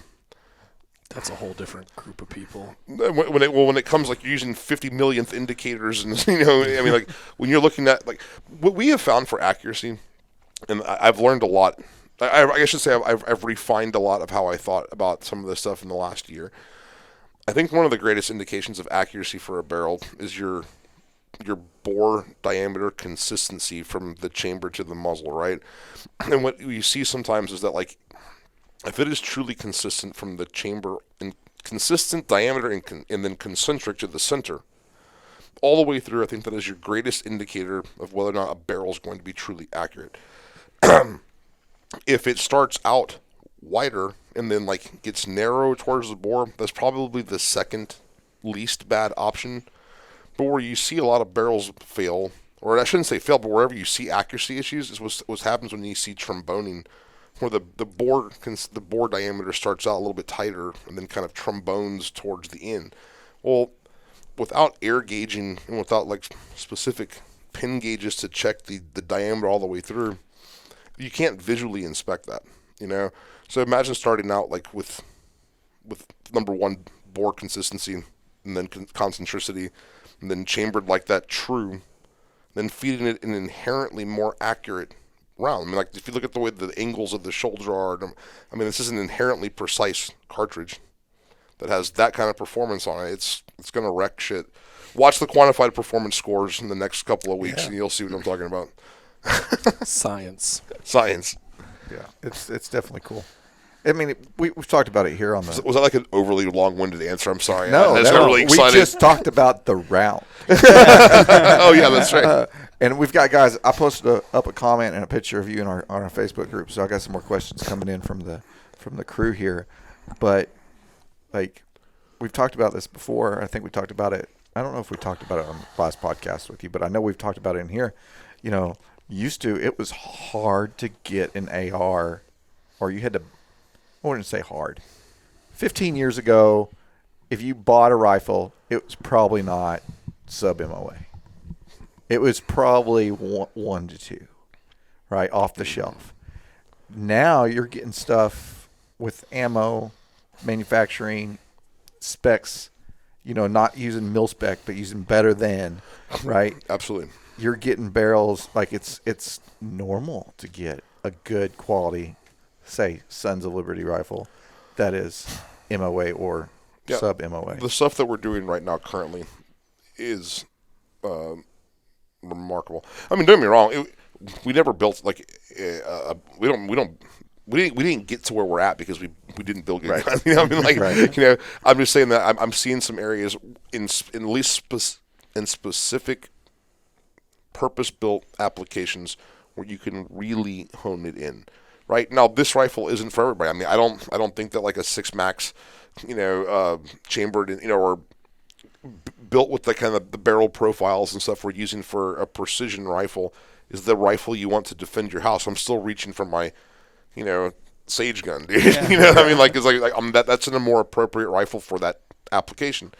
That's a whole different group of people.
When it comes like using 50 millionth indicators, and like when you're looking at like what we have found for accuracy, and I've learned a lot. I should say I've refined a lot of how I thought about some of this stuff in the last year. I think one of the greatest indications of accuracy for a barrel is your bore diameter consistency from the chamber to the muzzle, right? And what you see sometimes is that like if it is truly consistent from the chamber and consistent diameter and then concentric to the center all the way through, I think that is your greatest indicator of whether or not a barrel is going to be truly accurate. If it starts out wider and then like gets narrow towards the bore, that's probably the second least bad option. But where you see a lot of barrels fail or I shouldn't say fail, but wherever you see accuracy issues is what happens when you see tromboning, where the bore diameter starts out a little bit tighter and then kind of trombones towards the end. Well, without air gauging and without like specific pin gauges to check the diameter all the way through, you can't visually inspect that, you know. So imagine starting out like with number one, bore consistency, and then concentricity, and then chambered like that true, then feeding it an inherently more accurate round. I mean, like if you look at the way the angles of the shoulder are, I mean, this is an inherently precise cartridge that has that kind of performance on it. It's going to wreck shit. Watch the quantified performance scores in the next couple of weeks, and you'll see what I'm talking about.
Science.
Yeah, it's definitely cool. I mean, we've talked about it here on the.
Was that like an overly long-winded answer? I'm sorry.
No,
I got really excited.
We just talked about the route.
Oh yeah, that's right.
And we've got guys. I posted up a comment and a picture of you on our Facebook group, so I got some more questions coming in from the crew here. But like we've talked about this before. I think we talked about it. I don't know if we talked about it on the last podcast with you, but I know we've talked about it in here. You know, it was hard to get an AR, or you had to. I wouldn't say hard. 15 years ago, if you bought a rifle, it was probably not sub-MOA. It was probably 1 to 2, right, off the shelf. Now you're getting stuff with ammo, manufacturing, specs, you know, not using mil-spec, but using better than, right?
Absolutely.
You're getting barrels, like it's normal to get a good quality, say, Sons of Liberty rifle that is MOA or sub-MOA.
The stuff that we're doing right now currently is remarkable. I mean, don't get me wrong. We never built like we didn't get to where we're at because we didn't build good guns. You know, I mean, like you know, I'm just saying that I'm seeing some areas in at least in specific purpose-built applications where you can really hone it in. Right now, this rifle isn't for everybody. I mean, I don't think that like a 6 Max, you know, chambered, you know, or built with the kind of the barrel profiles and stuff we're using for a precision rifle is the rifle you want to defend your house. I'm still reaching for my, you know, Sage gun, dude. Yeah. You know what I mean? Like it's like that's a more appropriate rifle for that application.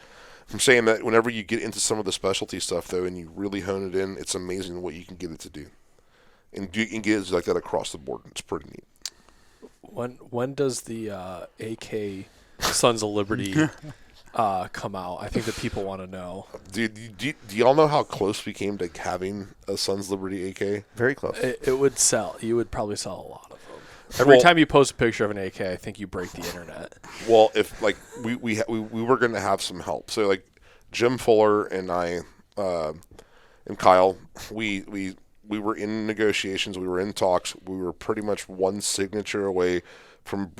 I'm saying that whenever you get into some of the specialty stuff though, and you really hone it in, it's amazing what you can get it to do. And you can get it like that across the board. It's pretty neat.
When does the AK Sons of Liberty come out? I think that people want to know.
Dude, do y'all know how close we came to having a Sons Liberty AK?
Very close.
It would sell. You would probably sell a lot of them. Every time you post a picture of an AK, I think you break the internet.
Well, if like we were going to have some help. So like Jim Fuller and I and Kyle, we were in negotiations. We were in talks. We were pretty much one signature away from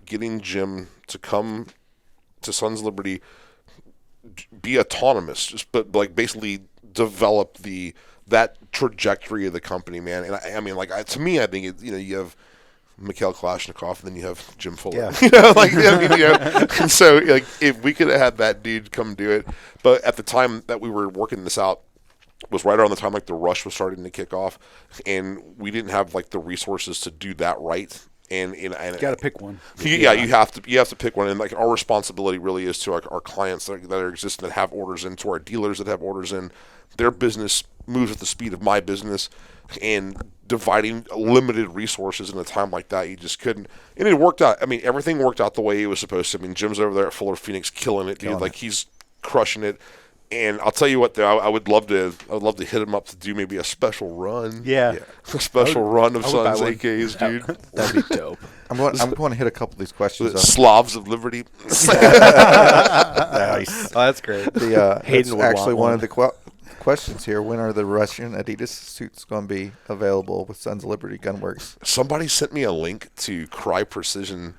getting Jim to come to Sons Liberty, be autonomous, but like basically develop that trajectory of the company, man. And I mean, like to me, I think you have Mikhail Kalashnikov, and then you have Jim Fuller.
Yeah.
You know, like I mean, you know, and so like if we could have had that dude come do it, but at the time that we were working this out was right around the time like the rush was starting to kick off, and we didn't have like the resources to do that right. And you
got to pick one.
Yeah, you have to pick one, and like our responsibility really is to our clients that are existing, that have orders in, to our dealers that have orders in. Their business moves at the speed of my business, and dividing limited resources in a time like that, you just couldn't. And it worked out. I mean, everything worked out the way it was supposed to. I mean, Jim's over there at Fuller Phoenix killing it, dude. Like he's crushing it. And I'll tell you what, though, I would love to hit him up to do maybe a special run.
Yeah.
A special run of Sons AKs, dude.
That'd be dope.
I'm going to hit a couple of these questions up.
Slavs of Liberty.
Nice.
Oh, that's great.
That's actually one of the questions here. When are the Russian Adidas suits going to be available with Sons of Liberty Gunworks?
Somebody sent me a link to Cry Precision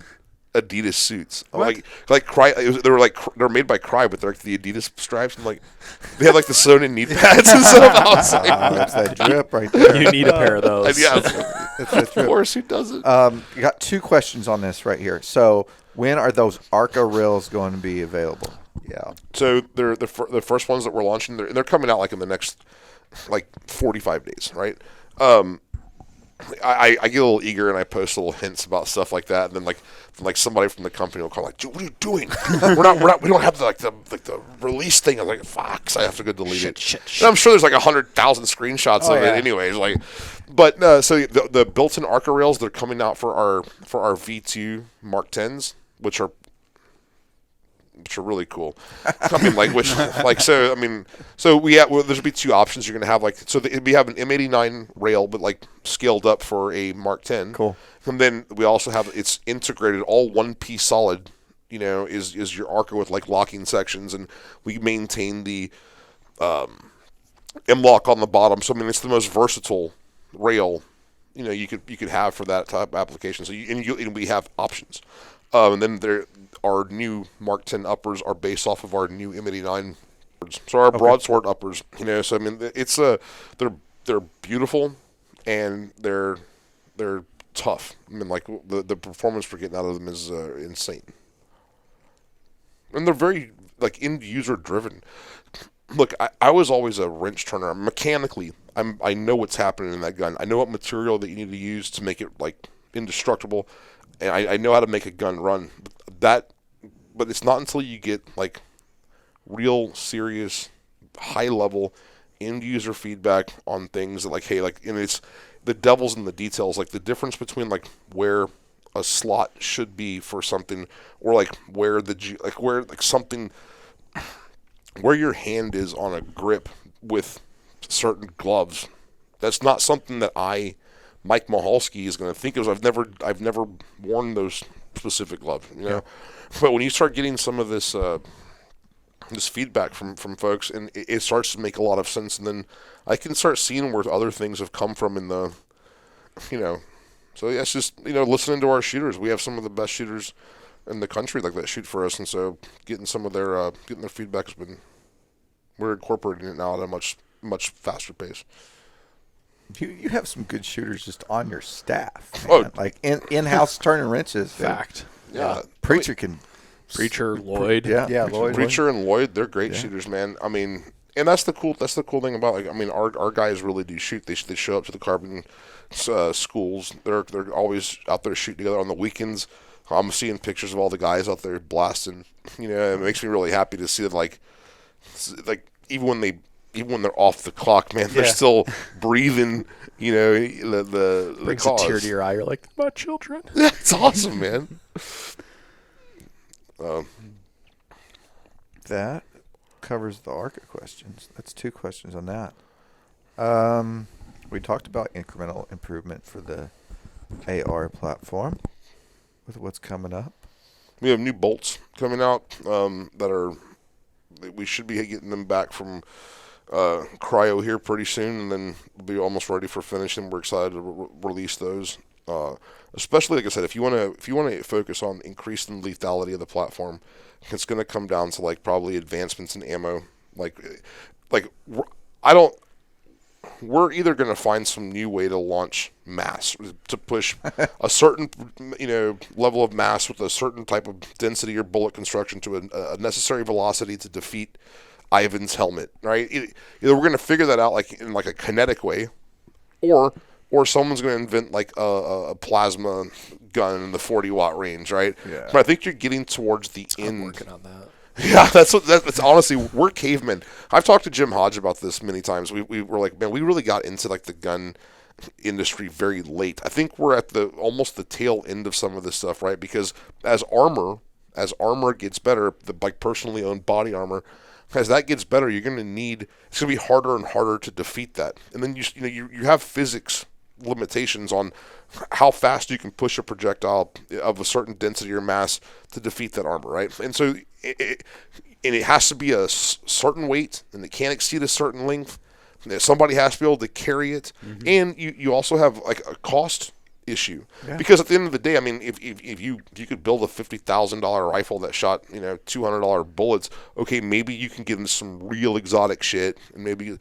Adidas suits. Like Cry, they're made by Cry, but they're like the Adidas stripes, and like they have like the sewn in knee pads and stuff. I was like,
that's that drip right there.
You need a pair of those.
Yeah,
Of
course, who doesn't?
You got 2 questions on this right here. So when are those ARCA rails going to be available? Yeah.
So they're the first ones that we're launching. They're coming out like in the next like 45 days, right? I get a little eager and I post little hints about stuff like that, and then like somebody from the company will call like, "Dude, what are you doing? we don't have the release thing." I'm like, "Fuck!" So I have to go delete it. And I'm sure there's like 100,000 screenshots of it, anyways. So the built-in ARCA rails, they're coming out for our V2 Mark 10s, which are really cool. I mean, there's be two options. You're going to have we have an M89 rail, but like scaled up for a Mark 10.
Cool.
And then we also have, it's integrated, all one piece solid, is your ARCA with like locking sections, and we maintain the M-lock on the bottom. So I mean, it's the most versatile rail, you could have for that type of application. So and we have options. And then our new Mark 10 uppers are based off of our new M89. So our broadsword uppers, So I mean, it's they're beautiful and they're tough. I mean, like the performance we're getting out of them is insane, and they're very like end user driven. Look, I was always a wrench turner. Mechanically, I know what's happening in that gun. I know what material that you need to use to make it like indestructible. And I know how to make a gun run. But it's not until you get like real serious, high level end user feedback on things that and it's the devil's in the details. Like the difference between like where a slot should be for something, or like where where your hand is on a grip with certain gloves. That's not something that Mike Mihalski is going to think of. I've never worn those specific gloves,
Yeah.
But when you start getting some of this feedback from folks, and it starts to make a lot of sense, and then I can start seeing where other things have come from in the, So that's just listening to our shooters. We have some of the best shooters in the country that shoot for us, and so getting some of their feedback has been, we're incorporating it now at a much faster pace.
You have some good shooters just on your staff, man. Like in-house turning wrenches.
Fact.
Yeah.
Preacher, Lloyd.
Yeah,
Lloyd.
Preacher and Lloyd, they're great shooters, man. I mean, and that's the cool thing about our guys really do shoot. They show up to the carbon schools. They're always out there shooting together on the weekends. I'm seeing pictures of all the guys out there blasting. It makes me really happy to see that like even when they're off the clock, man, they're still breathing, the
Brings
cause.
a tear to your eye. You're like, my children.
It's awesome, man.
That covers the ARCA questions. That's 2 questions on that. We talked about incremental improvement for the AR platform with what's coming up.
We have new bolts coming out we should be getting them back from cryo here pretty soon, and then we'll be almost ready for finishing. We're excited to release those. Especially, like I said, if you want to focus on increasing the lethality of the platform, it's going to come down to probably advancements in ammo. We're either going to find some new way to launch mass, to push a certain level of mass with a certain type of density or bullet construction to a necessary velocity to defeat Ivan's helmet, right? Either we're going to figure that out in a kinetic way, or someone's going to invent a plasma gun in the 40-watt range, right?
Yeah.
But I think you're getting towards the end.
I'm working on that.
Yeah, that's honestly, we're cavemen. I've talked to Jim Hodge about this many times. We were like, man, we really got into the gun industry very late. I think we're at almost the tail end of some of this stuff, right? Because as armor gets better, the personally owned body armor, as that gets better, it's going to be harder and harder to defeat that. And then you have physics limitations on how fast you can push a projectile of a certain density or mass to defeat that armor, right? And so it has to be a certain weight, and it can't exceed a certain length. Somebody has to be able to carry it, and you also have a cost issue, because at the end of the day, I mean, if you could build a $50,000 rifle that shot $200 bullets, okay, maybe you can get into some real exotic shit, and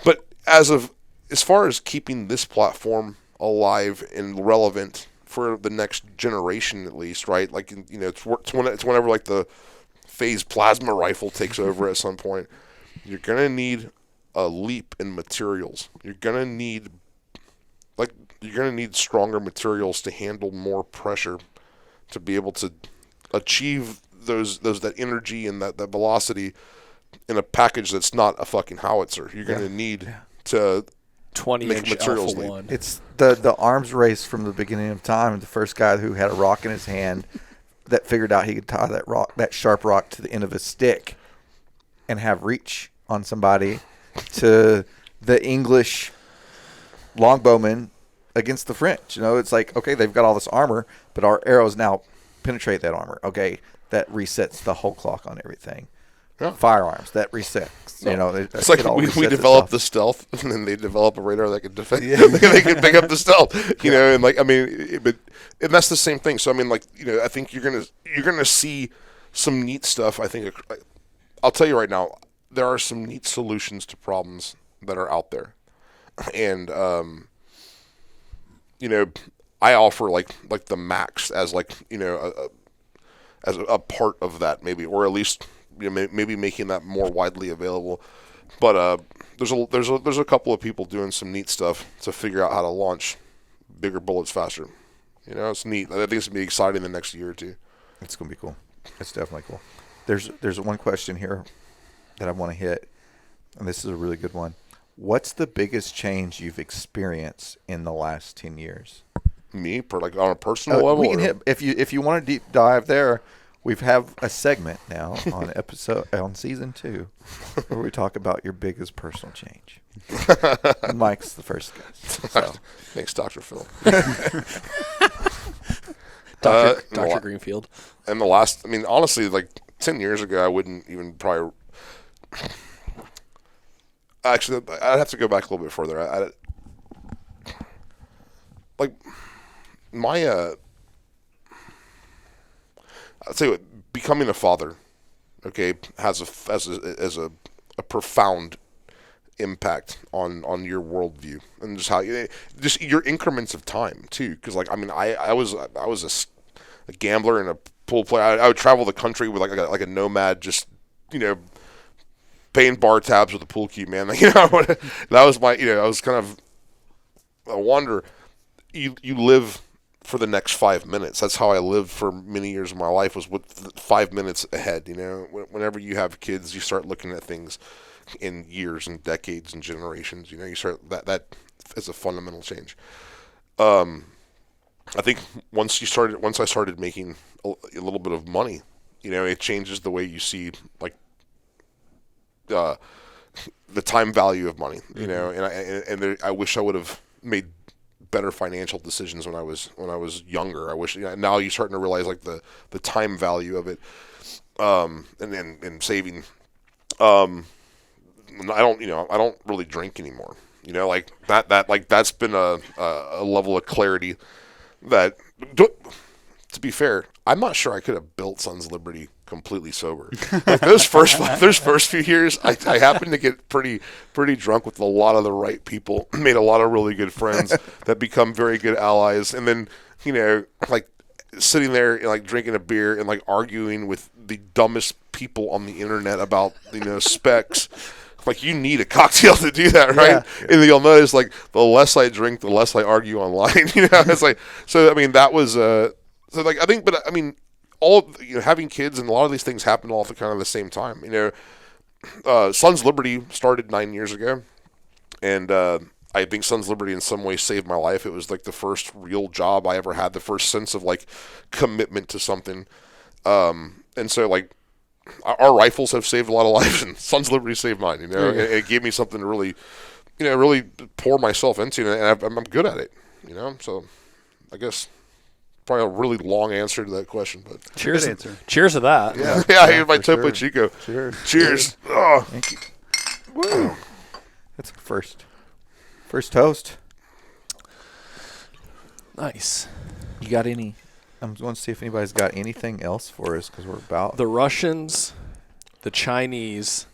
but as far as keeping this platform alive and relevant for the next generation, at least, right? It's whenever the phase plasma rifle takes over at some point. You're gonna need a leap in materials. You're gonna need stronger materials to handle more pressure, to be able to achieve that energy and that velocity in a package that's not a fucking howitzer. You're gonna need to
20-inch
materials
Alpha 1.
It's the arms race from the beginning of time. The first guy who had a rock in his hand that figured out he could tie that sharp rock to the end of a stick and have reach on somebody, to the English longbowmen against the French. It's like, okay, they've got all this armor, but our arrows now penetrate that armor. Okay, that resets the whole clock on everything. Yeah. Firearms, that resets.
It's like we develop the stealth, and then they develop a radar that can defend. Yeah. They can pick up the stealth. And that's the same thing. So I think you're gonna see some neat stuff. I think I'll tell you right now, there are some neat solutions to problems that are out there, and I offer like the Max as as a part of that, maybe, or at least maybe making that more widely available. But there's a couple of people doing some neat stuff to figure out how to launch bigger bullets faster. It's neat. I think it's gonna be exciting the next year or two.
It's gonna be cool. It's definitely cool. There's one question here that I want to hit, and this is a really good one. What's the biggest change you've experienced in the last 10 years?
Me, on a personal level?
We can hit, if you want to deep dive there, we have a segment now on season 2 where we talk about your biggest personal change. Mike's the first guest. So.
Thanks, Dr. Phil.
Dr. Greenfield.
And the last, honestly, 10 years ago, I wouldn't even probably. Actually, I'd have to go back a little bit further. I'll tell you what, becoming a father, okay, has a profound impact on your worldview and just how just your increments of time too. Because I was a gambler and a pool player. I would travel the country with like a nomad, just paying bar tabs with a pool cue, man. That was my I was kind of a wanderer. You live for the next 5 minutes. That's how I lived for many years of my life, was with 5 minutes ahead. Whenever you have kids, you start looking at things in years and decades and generations. You start that is a fundamental change. I think once I started making a little bit of money, it changes the way you see the time value of money. And I wish I would have made better financial decisions when I was younger. I wish now you're starting to realize the time value of it, and saving. I don't really drink anymore. That's been a level of clarity that, to be fair, I'm not sure I could have built Sons Liberty completely sober. Those first few years, I happened to get pretty drunk with a lot of the right people, made a lot of really good friends that become very good allies, and then sitting there and drinking a beer and arguing with the dumbest people on the internet about specs. You need a cocktail to do that, right? Yeah. And you'll notice the less I drink, the less I argue online. It's so. That was I think, but all having kids and a lot of these things happen all at kind of the same time. Sons Liberty started 9 years ago, and I think Sons Liberty in some way saved my life. It was the first real job I ever had, the first sense of commitment to something, and so our rifles have saved a lot of lives, and Sons Liberty saved mine. It gave me something to really, really pour myself into, and I'm good at it. So I guess probably a really long answer to that question, but
cheers to that.
Yeah, my Topo Chico. Cheers. Oh.
Thank you. Woo. That's a first toast.
Nice. You got any?
I'm going to see if anybody's got anything else for us, because we're about
the Russians, the Chinese,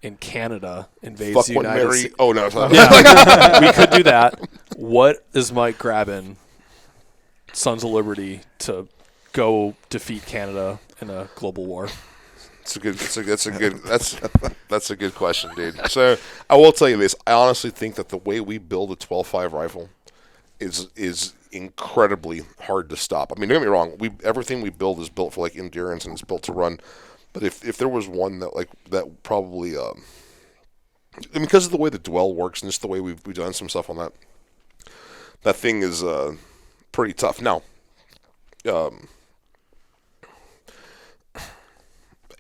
and Canada invades the United States.
Oh no!
Yeah, we could do that. What is Mike grabbing Sons of Liberty to go defeat Canada in a global war?
That's a good question, dude. So I will tell you this. I honestly think that the way we build a 12.5 rifle is incredibly hard to stop. I mean, don't get me wrong. Everything we build is built for like endurance and it's built to run. But if there was one that probably, because of the way the dwell works and just the way we've done some stuff on that thing is pretty tough. Now,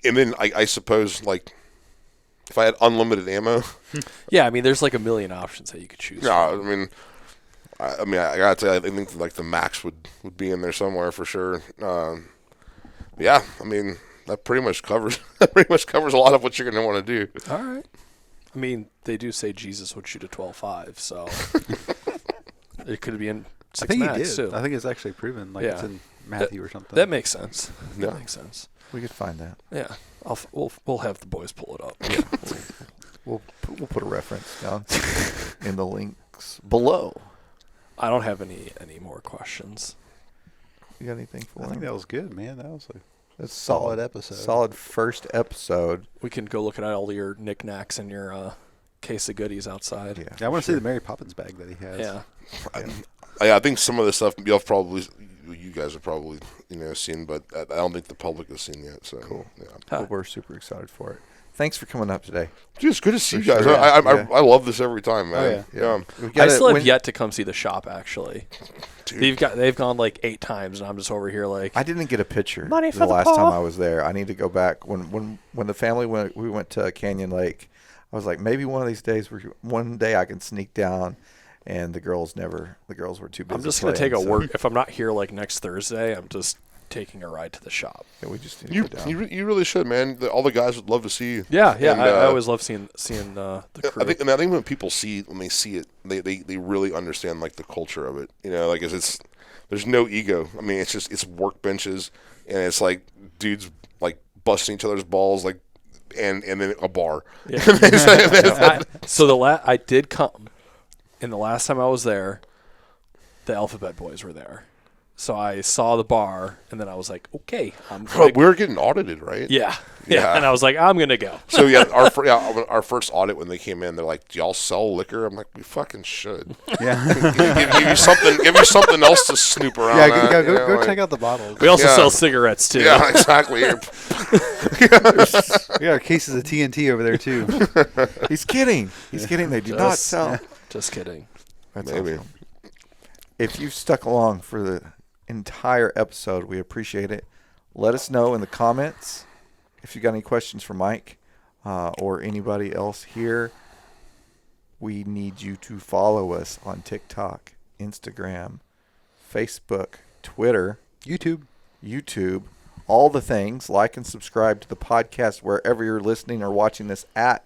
and then I suppose, like, if I had unlimited ammo.
Yeah, I mean, there's like a million options that you could choose.
Yeah, I gotta tell you, I think like the max would be in there somewhere for sure. Yeah, I mean, that pretty much covers a lot of what you're gonna want to do.
All right. I mean, they do say Jesus would shoot a 12.5, so it could be in 6 max too.
I think it's actually proven, like it's in Matthew or something.
That makes sense.
Yeah.
That makes sense.
We could find that.
Yeah, we'll have the boys pull it up.
Yeah. We'll put a reference down in the links below.
I don't have any more questions.
You got anything for
I
him?
think that was good, man. That was a
That's
solid episode.
Solid first episode.
We can go look at all your knickknacks and your case of goodies outside.
Yeah, I want to see the Mary Poppins bag that he has.
Yeah.
I think some of the stuff you guys have probably seen, but I don't think the public has seen yet. So
cool.
Yeah.
Well, we're super excited for it. Thanks for coming up today.
Dude, it's good to see you guys.
Sure.
I love this every time, man.
Yeah.
I still have yet to come see the shop. Actually,
dude.
they've gone like 8 times, and I'm just over here like.
I didn't get a picture
Money for
the
the
last
paw.
time I was there. I need to go back. When the family we went to Canyon Lake, I was like, maybe one of these days, one day I can sneak down. And the girls were too busy.
I'm just gonna take a work. If I'm not here like next Thursday, I'm just taking a ride to the shop.
Yeah, we just need to go down.
You really should, man. All the guys would love to see you.
Yeah.
And,
I always love seeing the crew.
I think when people when they see it, they really understand like the culture of it. Like there's no ego. I mean, it's workbenches and it's like dudes like busting each other's balls like, and then a bar.
Yeah. I did come. And the last time I was there, the Alphabet Boys were there. So I saw the bar, and then I was like, okay.
We were getting audited, right?
Yeah. And I was like, I'm going to go.
So, our first audit when they came in, they're like, do y'all sell liquor? I'm like, we fucking should.
Yeah.
give you something else to snoop around.
Yeah, go check out the bottles.
We also sell cigarettes, too.
Yeah, exactly.
We got cases of TNT over there, too.
He's kidding. They do not sell.
Just kidding.
That's
Maybe.
awesome. If you've stuck along for the entire episode, we appreciate it. Let us know in the comments if you got any questions for Mike or anybody else here. We need you to follow us on TikTok, Instagram, Facebook, Twitter, YouTube, all the things. Like and subscribe to the podcast wherever you're listening or watching this at.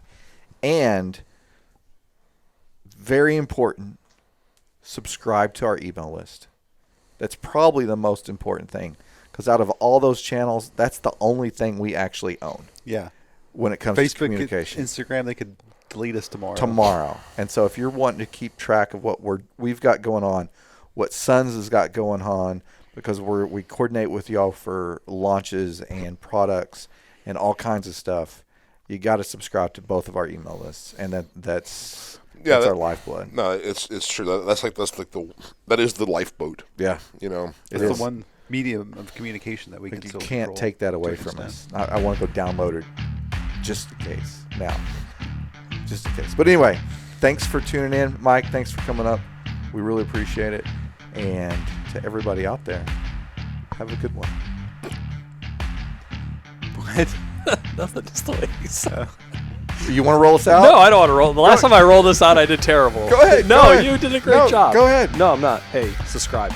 And very important, subscribe to our email list. That's probably the most important thing because out of all those channels, that's the only thing we actually own.
Yeah.
When it comes to communication.
Instagram, they could delete us tomorrow.
And so if you're wanting to keep track of what we've got going on, what Sons has got going on, because we coordinate with y'all for launches and products and all kinds of stuff, you got to subscribe to both of our email lists, and that's our lifeblood.
No, it's true. That is the lifeboat.
Yeah,
it's the one medium of communication that we can still control.
You can't take that away from us. I want to go download it just in case. But anyway, thanks for tuning in, Mike. Thanks for coming up. We really appreciate it. And to everybody out there, have a good one.
What?
Nothing. Just the way you said.
You want to roll us out?
No, I don't want to roll. The last time I rolled this out, I did terrible.
Go ahead.
No, you did a great job.
Go ahead.
No, I'm not. Hey, subscribe.